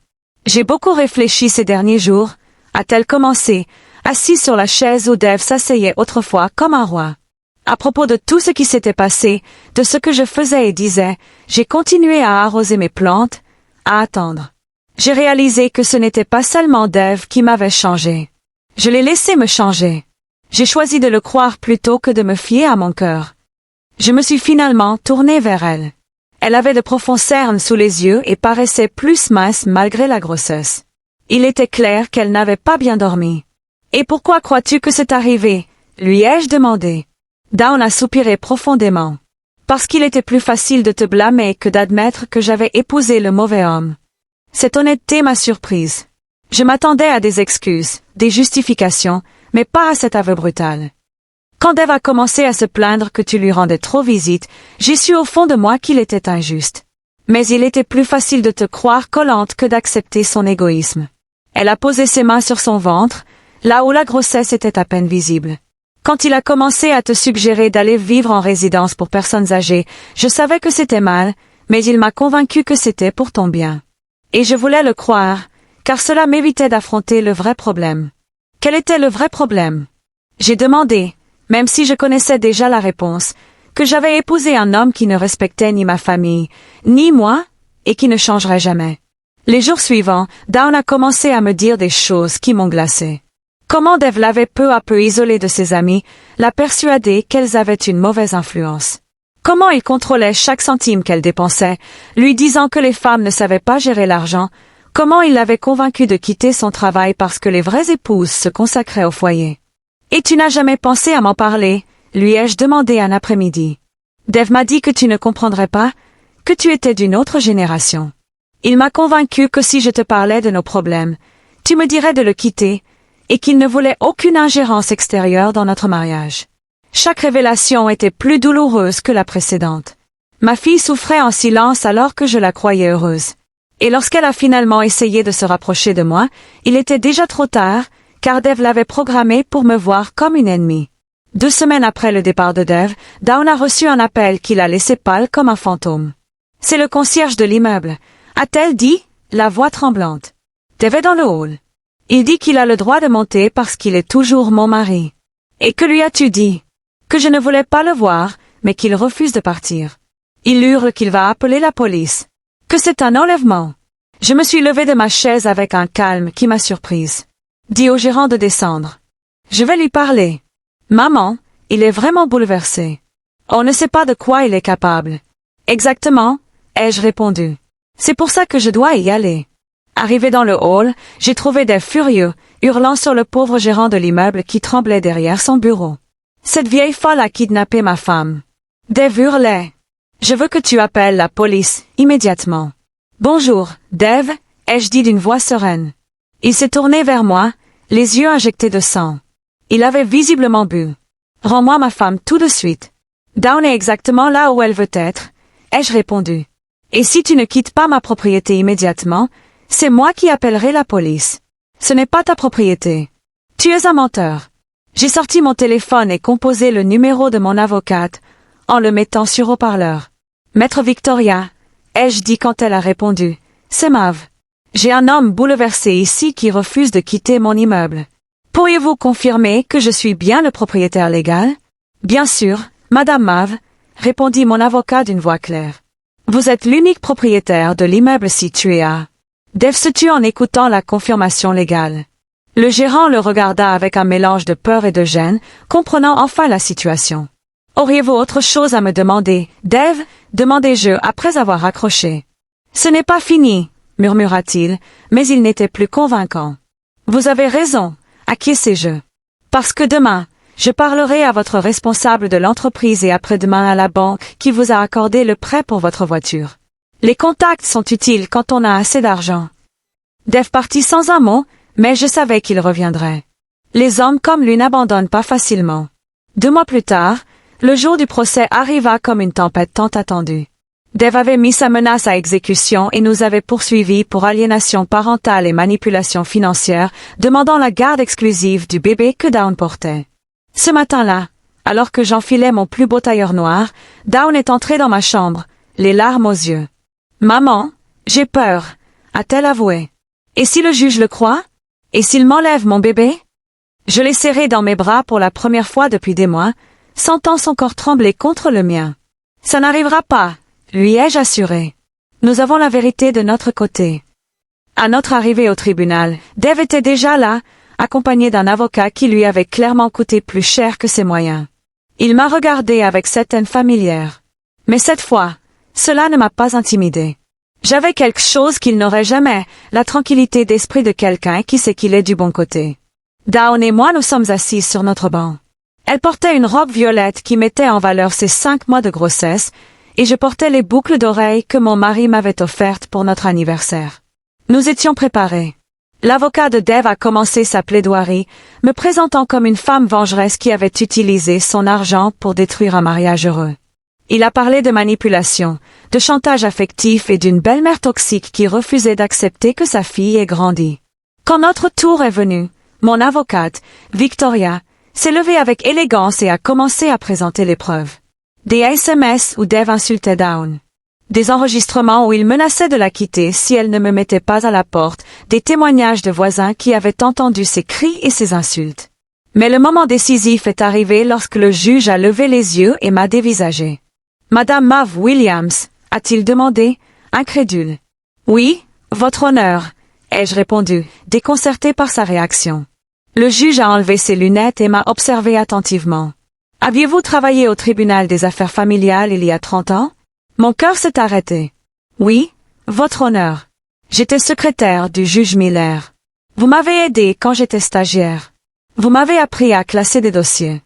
J'ai beaucoup réfléchi ces derniers jours, a-t-elle commencé, assise sur la chaise où Dev s'asseyait autrefois comme un roi. À propos de tout ce qui s'était passé, de ce que je faisais et disais, j'ai continué à arroser mes plantes, à attendre. J'ai réalisé que ce n'était pas seulement Dev qui m'avait changé. Je l'ai laissé me changer. J'ai choisi de le croire plutôt que de me fier à mon cœur. Je me suis finalement tournée vers elle. Elle avait de profonds cernes sous les yeux et paraissait plus mince malgré la grossesse. Il était clair qu'elle n'avait pas bien dormi. « Et pourquoi crois-tu que c'est arrivé ?» lui ai-je demandé. Dawn a soupiré profondément. « Parce qu'il était plus facile de te blâmer que d'admettre que j'avais épousé le mauvais homme. » Cette honnêteté m'a surprise. Je m'attendais à des excuses, des justifications, mais pas à cet aveu brutal. Quand Dev a commencé à se plaindre que tu lui rendais trop visite, j'ai su au fond de moi qu'il était injuste. Mais il était plus facile de te croire collante que d'accepter son égoïsme. Elle a posé ses mains sur son ventre, là où la grossesse était à peine visible. Quand il a commencé à te suggérer d'aller vivre en résidence pour personnes âgées, je savais que c'était mal, mais il m'a convaincu que c'était pour ton bien. Et je voulais le croire, car cela m'évitait d'affronter le vrai problème. Quel était le vrai problème? J'ai demandé, même si je connaissais déjà la réponse, que j'avais épousé un homme qui ne respectait ni ma famille, ni moi, et qui ne changerait jamais. Les jours suivants, Dawn a commencé à me dire des choses qui m'ont glacée. Comment Dev l'avait peu à peu isolée de ses amis, l'a persuadée qu'elles avaient une mauvaise influence. Comment il contrôlait chaque centime qu'elle dépensait, lui disant que les femmes ne savaient pas gérer l'argent, comment il l'avait convaincue de quitter son travail parce que les vraies épouses se consacraient au foyer. « Et tu n'as jamais pensé à m'en parler ?» lui ai-je demandé un après-midi. Dev m'a dit que tu ne comprendrais pas, que tu étais d'une autre génération. Il m'a convaincu que si je te parlais de nos problèmes, tu me dirais de le quitter, et qu'il ne voulait aucune ingérence extérieure dans notre mariage. Chaque révélation était plus douloureuse que la précédente. Ma fille souffrait en silence alors que je la croyais heureuse. Et lorsqu'elle a finalement essayé de se rapprocher de moi, il était déjà trop tard, car Dev l'avait programmée pour me voir comme une ennemie. 2 semaines après le départ de Dev, Dawn a reçu un appel qui l'a laissé pâle comme un fantôme. C'est le concierge de l'immeuble, a-t-elle dit, la voix tremblante. Dev est dans le hall. Il dit qu'il a le droit de monter parce qu'il est toujours mon mari. Et que lui as-tu dit? Que je ne voulais pas le voir, mais qu'il refuse de partir. Il hurle qu'il va appeler la police. Que c'est un enlèvement. Je me suis levée de ma chaise avec un calme qui m'a surprise. Dis au gérant de descendre. Je vais lui parler. Maman, il est vraiment bouleversé. On ne sait pas de quoi il est capable. Exactement, ai-je répondu. C'est pour ça que je dois y aller. Arrivé dans le hall, j'ai trouvé Dev furieux, hurlant sur le pauvre gérant de l'immeuble qui tremblait derrière son bureau. Cette vieille folle a kidnappé ma femme. Dev hurlait. Je veux que tu appelles la police, immédiatement. Bonjour, Dev, ai-je dit d'une voix sereine. Il s'est tourné vers moi, les yeux injectés de sang. Il avait visiblement bu. Rends-moi ma femme tout de suite. Dawn est exactement là où elle veut être, ai-je répondu. Et si tu ne quittes pas ma propriété immédiatement, c'est moi qui appellerai la police. Ce n'est pas ta propriété. Tu es un menteur. J'ai sorti mon téléphone et composé le numéro de mon avocate, en le mettant sur haut-parleur. Maître Victoria, ai-je dit quand elle a répondu, c'est Mav. J'ai un homme bouleversé ici qui refuse de quitter mon immeuble. Pourriez-vous confirmer que je suis bien le propriétaire légal? Bien sûr, Madame Mav, répondit mon avocat d'une voix claire. Vous êtes l'unique propriétaire de l'immeuble situé à... Dev se tut en écoutant la confirmation légale. Le gérant le regarda avec un mélange de peur et de gêne, comprenant enfin la situation. Auriez-vous autre chose à me demander, Dev? Demandai-je après avoir raccroché. Ce n'est pas fini, murmura-t-il, mais il n'était plus convaincant. Vous avez raison, acquiesçai-je. Parce que demain, je parlerai à votre responsable de l'entreprise et après-demain à la banque qui vous a accordé le prêt pour votre voiture. Les contacts sont utiles quand on a assez d'argent. Dev partit sans un mot, mais je savais qu'il reviendrait. Les hommes comme lui n'abandonnent pas facilement. 2 mois plus tard, le jour du procès arriva comme une tempête tant attendue. Dev avait mis sa menace à exécution et nous avait poursuivis pour aliénation parentale et manipulation financière, demandant la garde exclusive du bébé que Dawn portait. Ce matin-là, alors que j'enfilais mon plus beau tailleur noir, Dawn est entrée dans ma chambre, les larmes aux yeux. « Maman, j'ai peur », a-t-elle avoué. « Et si le juge le croit? Et s'il m'enlève mon bébé ?» Je l'ai serré dans mes bras pour la première fois depuis des mois, sentant son corps trembler contre le mien. « Ça n'arrivera pas, lui ai-je assuré. Nous avons la vérité de notre côté. » À notre arrivée au tribunal, Dev était déjà là, accompagné d'un avocat qui lui avait clairement coûté plus cher que ses moyens. Il m'a regardé avec cette haine familière. Mais cette fois, cela ne m'a pas intimidé. J'avais quelque chose qu'il n'aurait jamais, la tranquillité d'esprit de quelqu'un qui sait qu'il est du bon côté. Dawn et moi nous sommes assis sur notre banc. Elle portait une robe violette qui mettait en valeur ses 5 mois de grossesse, et je portais les boucles d'oreilles que mon mari m'avait offertes pour notre anniversaire. Nous étions préparés. L'avocat de Dev a commencé sa plaidoirie, me présentant comme une femme vengeresse qui avait utilisé son argent pour détruire un mariage heureux. Il a parlé de manipulation, de chantage affectif et d'une belle-mère toxique qui refusait d'accepter que sa fille ait grandi. Quand notre tour est venu, mon avocate, Victoria, s'est levée avec élégance et a commencé à présenter les preuves. Des SMS où Dev insultait Dawn. Des enregistrements où il menaçait de la quitter si elle ne me mettait pas à la porte, des témoignages de voisins qui avaient entendu ses cris et ses insultes. Mais le moment décisif est arrivé lorsque le juge a levé les yeux et m'a dévisagé. « Madame Mav Williams » a-t-il demandé, incrédule. « Oui, votre honneur » ai-je répondu, déconcerté par sa réaction. Le juge a enlevé ses lunettes et m'a observé attentivement. « Aviez-vous travaillé au tribunal des affaires familiales il y a 30 ans ?» Mon cœur s'est arrêté. « Oui, votre honneur. J'étais secrétaire du juge Miller. Vous m'avez aidé quand j'étais stagiaire. Vous m'avez appris à classer des dossiers.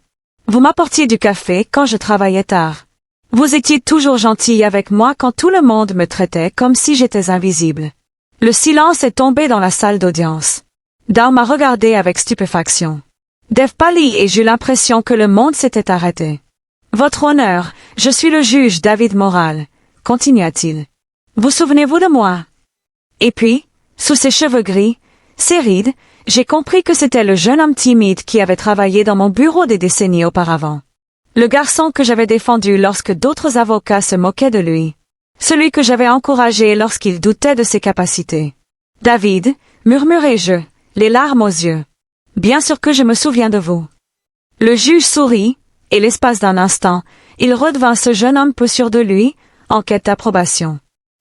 Vous m'apportiez du café quand je travaillais tard. Vous étiez toujours gentil avec moi quand tout le monde me traitait comme si j'étais invisible. » Le silence est tombé dans la salle d'audience. Dawn m'a regardé avec stupéfaction. Dev pâlit et j'eus l'impression que le monde s'était arrêté. « Votre honneur, Je suis le juge David Moral, continua-t-il. Vous souvenez-vous de moi? Et puis, sous ses cheveux gris, ses rides, j'ai compris que c'était le jeune homme timide qui avait travaillé dans mon bureau des décennies auparavant. Le garçon que j'avais défendu lorsque d'autres avocats se moquaient de lui. Celui que j'avais encouragé lorsqu'il doutait de ses capacités. David, murmurai-je, les larmes aux yeux. Bien sûr que je me souviens de vous. Le juge sourit, et l'espace d'un instant, il redevint ce jeune homme peu sûr de lui, en quête d'approbation.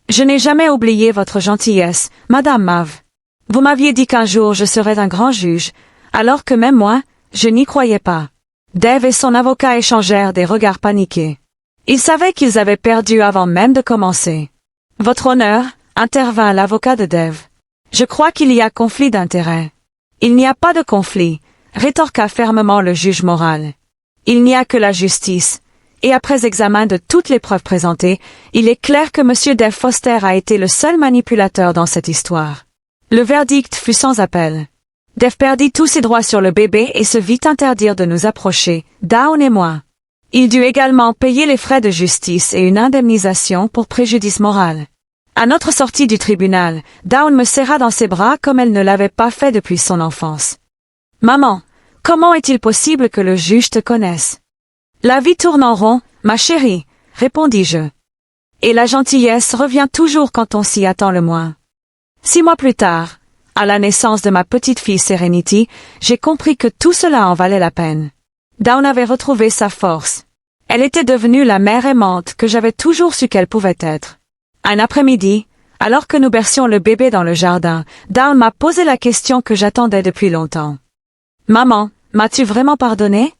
Je n'ai jamais oublié votre gentillesse, Madame Mave. Vous m'aviez dit qu'un jour je serais un grand juge, alors que même moi, je n'y croyais pas. Dave et son avocat échangèrent des regards paniqués. Ils savaient qu'ils avaient perdu avant même de commencer. Votre honneur, intervint l'avocat de Dave. Je crois qu'il y a conflit d'intérêts. Il n'y a pas de conflit, rétorqua fermement le juge Moral. Il n'y a que la justice, et après examen de toutes les preuves présentées, il est clair que M. Dave Foster a été le seul manipulateur dans cette histoire. Le verdict fut sans appel. Dave perdit tous ses droits sur le bébé et se vit interdire de nous approcher, Dawn et moi. Il dut également payer les frais de justice et une indemnisation pour préjudice moral. À notre sortie du tribunal, Dawn me serra dans ses bras comme elle ne l'avait pas fait depuis son enfance. « Maman, comment est-il possible que le juge te connaisse? »« La vie tourne en rond, ma chérie, » répondis-je. « Et la gentillesse revient toujours quand on s'y attend le moins. » 6 mois plus tard, à la naissance de ma petite fille Serenity, j'ai compris que tout cela en valait la peine. Dawn avait retrouvé sa force. Elle était devenue la mère aimante que j'avais toujours su qu'elle pouvait être. Un après-midi, alors que nous bercions le bébé dans le jardin, Dawn m'a posé la question que j'attendais depuis longtemps. « Maman, m'as-tu vraiment pardonné ?»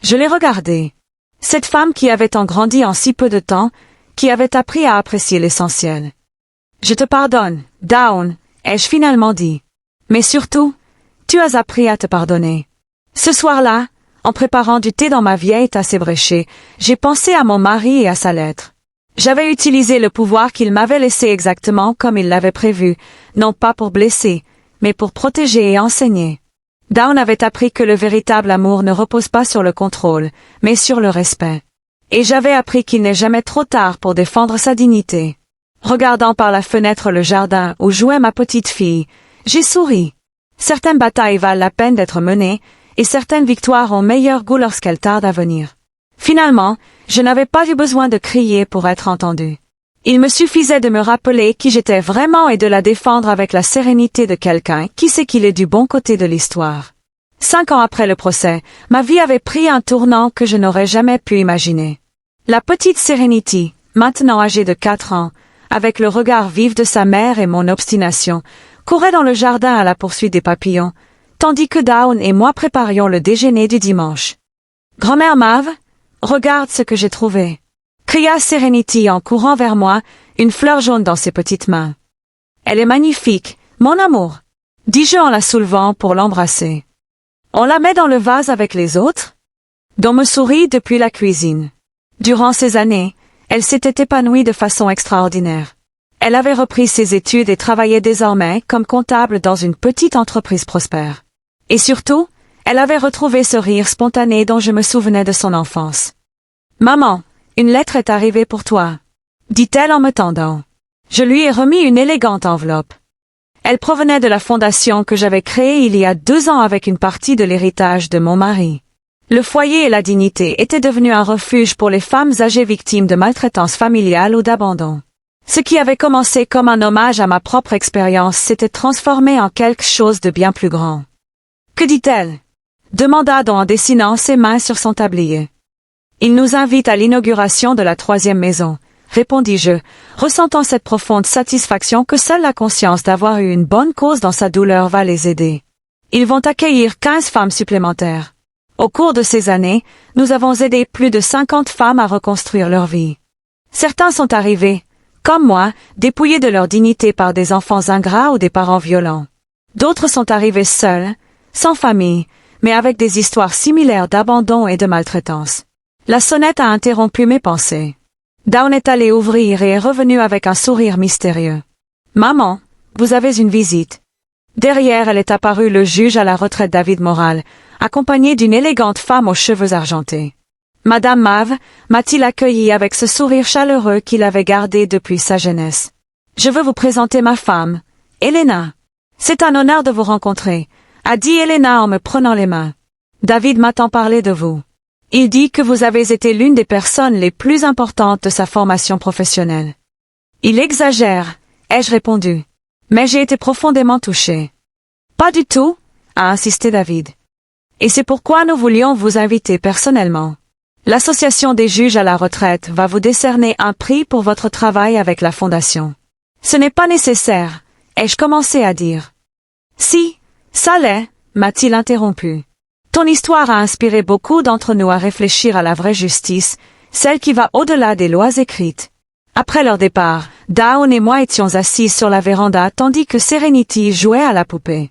Je l'ai regardée. Cette femme qui avait tant grandi en si peu de temps, qui avait appris à apprécier l'essentiel. « Je te pardonne, Dawn, ai-je finalement dit. Mais surtout, tu as appris à te pardonner. » Ce soir-là, en préparant du thé dans ma vieille tasse ébréchée, j'ai pensé à mon mari et à sa lettre. J'avais utilisé le pouvoir qu'il m'avait laissé exactement comme il l'avait prévu, non pas pour blesser, mais pour protéger et enseigner. Dawn avait appris que le véritable amour ne repose pas sur le contrôle, mais sur le respect. Et j'avais appris qu'il n'est jamais trop tard pour défendre sa dignité. Regardant par la fenêtre le jardin où jouait ma petite fille, j'ai souri. Certaines batailles valent la peine d'être menées, et certaines victoires ont meilleur goût lorsqu'elles tardent à venir. Finalement, je n'avais pas eu besoin de crier pour être entendue. Il me suffisait de me rappeler qui j'étais vraiment et de la défendre avec la sérénité de quelqu'un qui sait qu'il est du bon côté de l'histoire. 5 ans après le procès, ma vie avait pris un tournant que je n'aurais jamais pu imaginer. La petite Serenity, maintenant âgée de 4 ans, avec le regard vif de sa mère et mon obstination, courait dans le jardin à la poursuite des papillons, tandis que Dawn et moi préparions le déjeuner du dimanche. « Grand-mère Mave, regarde ce que j'ai trouvé !» cria Serenity en courant vers moi, une fleur jaune dans ses petites mains. « Elle est magnifique, mon amour !» dis-je en la soulevant pour l'embrasser. « On la met dans le vase avec les autres ?» Don me sourit depuis la cuisine. Durant ces années, elle s'était épanouie de façon extraordinaire. Elle avait repris ses études et travaillait désormais comme comptable dans une petite entreprise prospère. Et surtout, elle avait retrouvé ce rire spontané dont je me souvenais de son enfance. « Maman, une lettre est arrivée pour toi, » dit-elle en me tendant. Je lui ai remis une élégante enveloppe. Elle provenait de la fondation que j'avais créée il y a 2 ans avec une partie de l'héritage de mon mari. Le foyer et la dignité étaient devenus un refuge pour les femmes âgées victimes de maltraitance familiale ou d'abandon. Ce qui avait commencé comme un hommage à ma propre expérience s'était transformé en quelque chose de bien plus grand. « Que dit-elle » demanda Don en dessinant ses mains sur son tablier. « Il nous invite à l'inauguration de la 3e maison, » répondis-je, ressentant cette profonde satisfaction que seule la conscience d'avoir eu une bonne cause dans sa douleur va les aider. Ils vont accueillir 15 femmes supplémentaires. Au cours de ces années, nous avons aidé plus de 50 femmes à reconstruire leur vie. Certains sont arrivés, comme moi, dépouillés de leur dignité par des enfants ingrats ou des parents violents. D'autres sont arrivés seuls, sans famille, mais avec des histoires similaires d'abandon et de maltraitance. La sonnette a interrompu mes pensées. Dawn est allée ouvrir et est revenue avec un sourire mystérieux. « Maman, vous avez une visite. » Derrière elle est apparu le juge à la retraite David Moral, accompagné d'une élégante femme aux cheveux argentés. Madame Mave, m'a-t-il accueilli avec ce sourire chaleureux qu'il avait gardé depuis sa jeunesse. Je veux vous présenter ma femme, Elena. C'est un honneur de vous rencontrer, a dit Elena en me prenant les mains. David m'a tant parlé de vous. Il dit que vous avez été l'une des personnes les plus importantes de sa formation professionnelle. Il exagère, ai-je répondu. Mais j'ai été profondément touchée. Pas du tout, a insisté David. Et c'est pourquoi nous voulions vous inviter personnellement. L'Association des juges à la retraite va vous décerner un prix pour votre travail avec la Fondation. Ce n'est pas nécessaire, ai-je commencé à dire. Si, ça l'est, m'a-t-il interrompu. Ton histoire a inspiré beaucoup d'entre nous à réfléchir à la vraie justice, celle qui va au-delà des lois écrites. Après leur départ, Dawn et moi étions assis sur la véranda tandis que Serenity jouait à la poupée.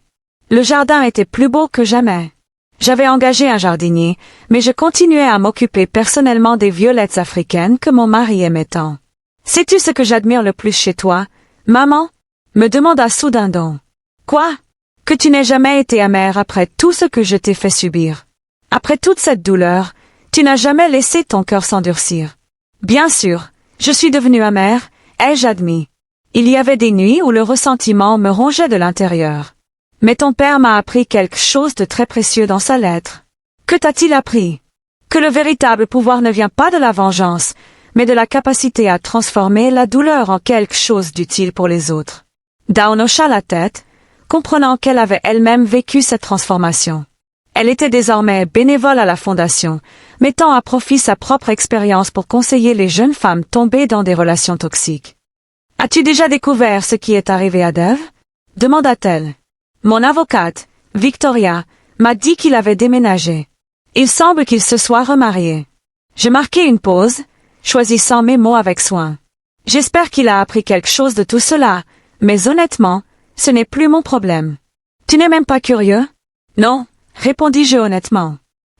Le jardin était plus beau que jamais. J'avais engagé un jardinier, mais je continuais à m'occuper personnellement des violettes africaines que mon mari aimait tant. Sais-tu ce que j'admire le plus chez toi, maman? Me demanda soudain Dawn. Quoi? Que tu n'aies jamais été amère après tout ce que je t'ai fait subir. Après toute cette douleur, tu n'as jamais laissé ton cœur s'endurcir. Bien sûr, je suis devenue amère, ai-je admis. Il y avait des nuits où le ressentiment me rongeait de l'intérieur. Mais ton père m'a appris quelque chose de très précieux dans sa lettre. Que t'a-t-il appris? Que le véritable pouvoir ne vient pas de la vengeance, mais de la capacité à transformer la douleur en quelque chose d'utile pour les autres. Dawn hocha la tête, comprenant qu'elle avait elle-même vécu cette transformation. Elle était désormais bénévole à la Fondation, mettant à profit sa propre expérience pour conseiller les jeunes femmes tombées dans des relations toxiques. « As-tu déjà découvert ce qui est arrivé à Dev ?» demanda-t-elle. Mon avocate, Victoria, m'a dit qu'il avait déménagé. Il semble qu'il se soit remarié. Je marquai une pause, choisissant mes mots avec soin. J'espère qu'il a appris quelque chose de tout cela, mais honnêtement, ce n'est plus mon problème. Tu n'es même pas curieux? Non, répondis-je honnêtement.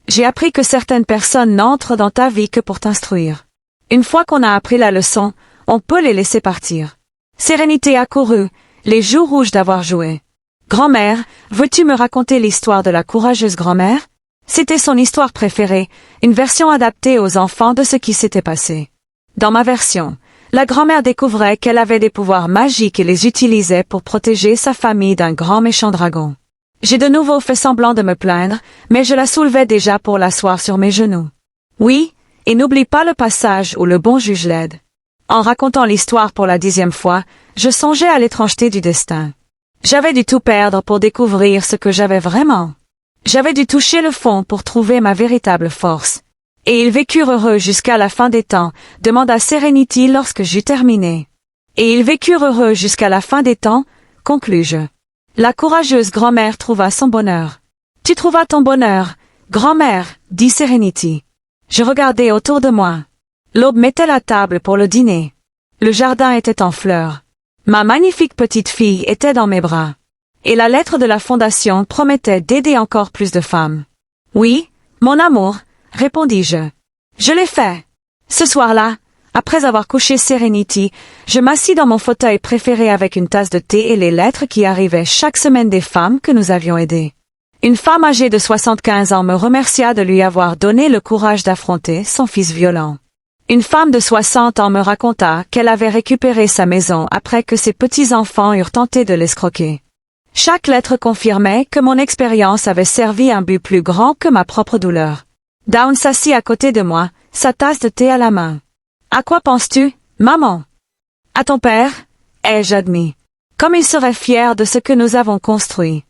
J'ai appris que certaines personnes n'entrent dans ta vie que pour t'instruire. Une fois qu'on a appris la leçon, on peut les laisser partir. Sérénité accourut, les joues rouges d'avoir joué. Grand-mère, veux-tu me raconter l'histoire de la courageuse grand-mère? C'était son histoire préférée, une version adaptée aux enfants de ce qui s'était passé. Dans ma version, la grand-mère découvrait qu'elle avait des pouvoirs magiques et les utilisait pour protéger sa famille d'un grand méchant dragon. J'ai de nouveau fait semblant de me plaindre, mais je la soulevais déjà pour l'asseoir sur mes genoux. Oui, et n'oublie pas le passage où le bon juge l'aide. En racontant l'histoire pour la 10e fois, je songeais à l'étrangeté du destin. J'avais dû tout perdre pour découvrir ce que j'avais vraiment. J'avais dû toucher le fond pour trouver ma véritable force. Et ils vécurent heureux jusqu'à la fin des temps, demanda Serenity lorsque j'eus terminé. Et ils vécurent heureux jusqu'à la fin des temps, conclus-je. La courageuse grand-mère trouva son bonheur. Tu trouvas ton bonheur, grand-mère, dit Serenity. Je regardais autour de moi. L'aube mettait la table pour le dîner. Le jardin était en fleurs. Ma magnifique petite fille était dans mes bras. Et la lettre de la Fondation promettait d'aider encore plus de femmes. Oui, mon amour, répondis-je. Je l'ai fait. Ce soir-là, après avoir couché Serenity, je m'assis dans mon fauteuil préféré avec une tasse de thé et les lettres qui arrivaient chaque semaine des femmes que nous avions aidées. Une femme âgée de 75 ans me remercia de lui avoir donné le courage d'affronter son fils violent. Une femme de 60 ans me raconta qu'elle avait récupéré sa maison après que ses petits-enfants eurent tenté de l'escroquer. Chaque lettre confirmait que mon expérience avait servi un but plus grand que ma propre douleur. Dawn s'assit à côté de moi, sa tasse de thé à la main. « À quoi penses-tu, maman? »« À ton père, ai-je admis. Comme il serait fier de ce que nous avons construit. »«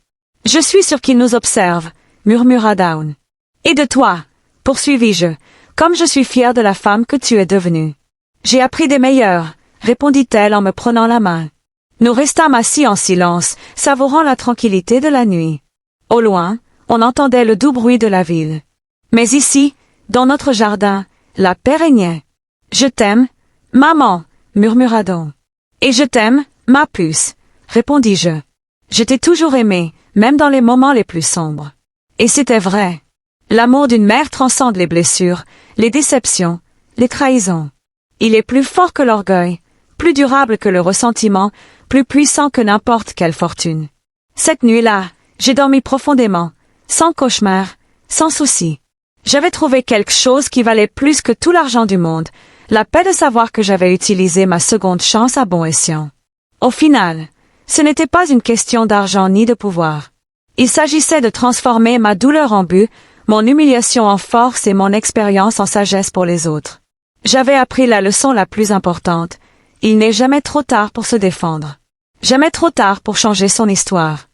Je suis sûr qu'il nous observe, » murmura Dawn. « Et de toi, » poursuivis-je. Comme je suis fière de la femme que tu es devenue. J'ai appris des meilleures, répondit-elle en me prenant la main. Nous restâmes assis en silence, savourant la tranquillité de la nuit. Au loin, on entendait le doux bruit de la ville. Mais ici, dans notre jardin, la paix régnait. Je t'aime, maman, murmura Dawn. Et je t'aime, ma puce, répondis-je. Je t'ai toujours aimé, même dans les moments les plus sombres. Et c'était vrai. L'amour d'une mère transcende les blessures, les déceptions, les trahisons. Il est plus fort que l'orgueil, plus durable que le ressentiment, plus puissant que n'importe quelle fortune. Cette nuit-là, j'ai dormi profondément, sans cauchemar, sans souci. J'avais trouvé quelque chose qui valait plus que tout l'argent du monde, la paix de savoir que j'avais utilisé ma seconde chance à bon escient. Au final, ce n'était pas une question d'argent ni de pouvoir. Il s'agissait de transformer ma douleur en but, mon humiliation en force et mon expérience en sagesse pour les autres. J'avais appris la leçon la plus importante. Il n'est jamais trop tard pour se défendre. Jamais trop tard pour changer son histoire.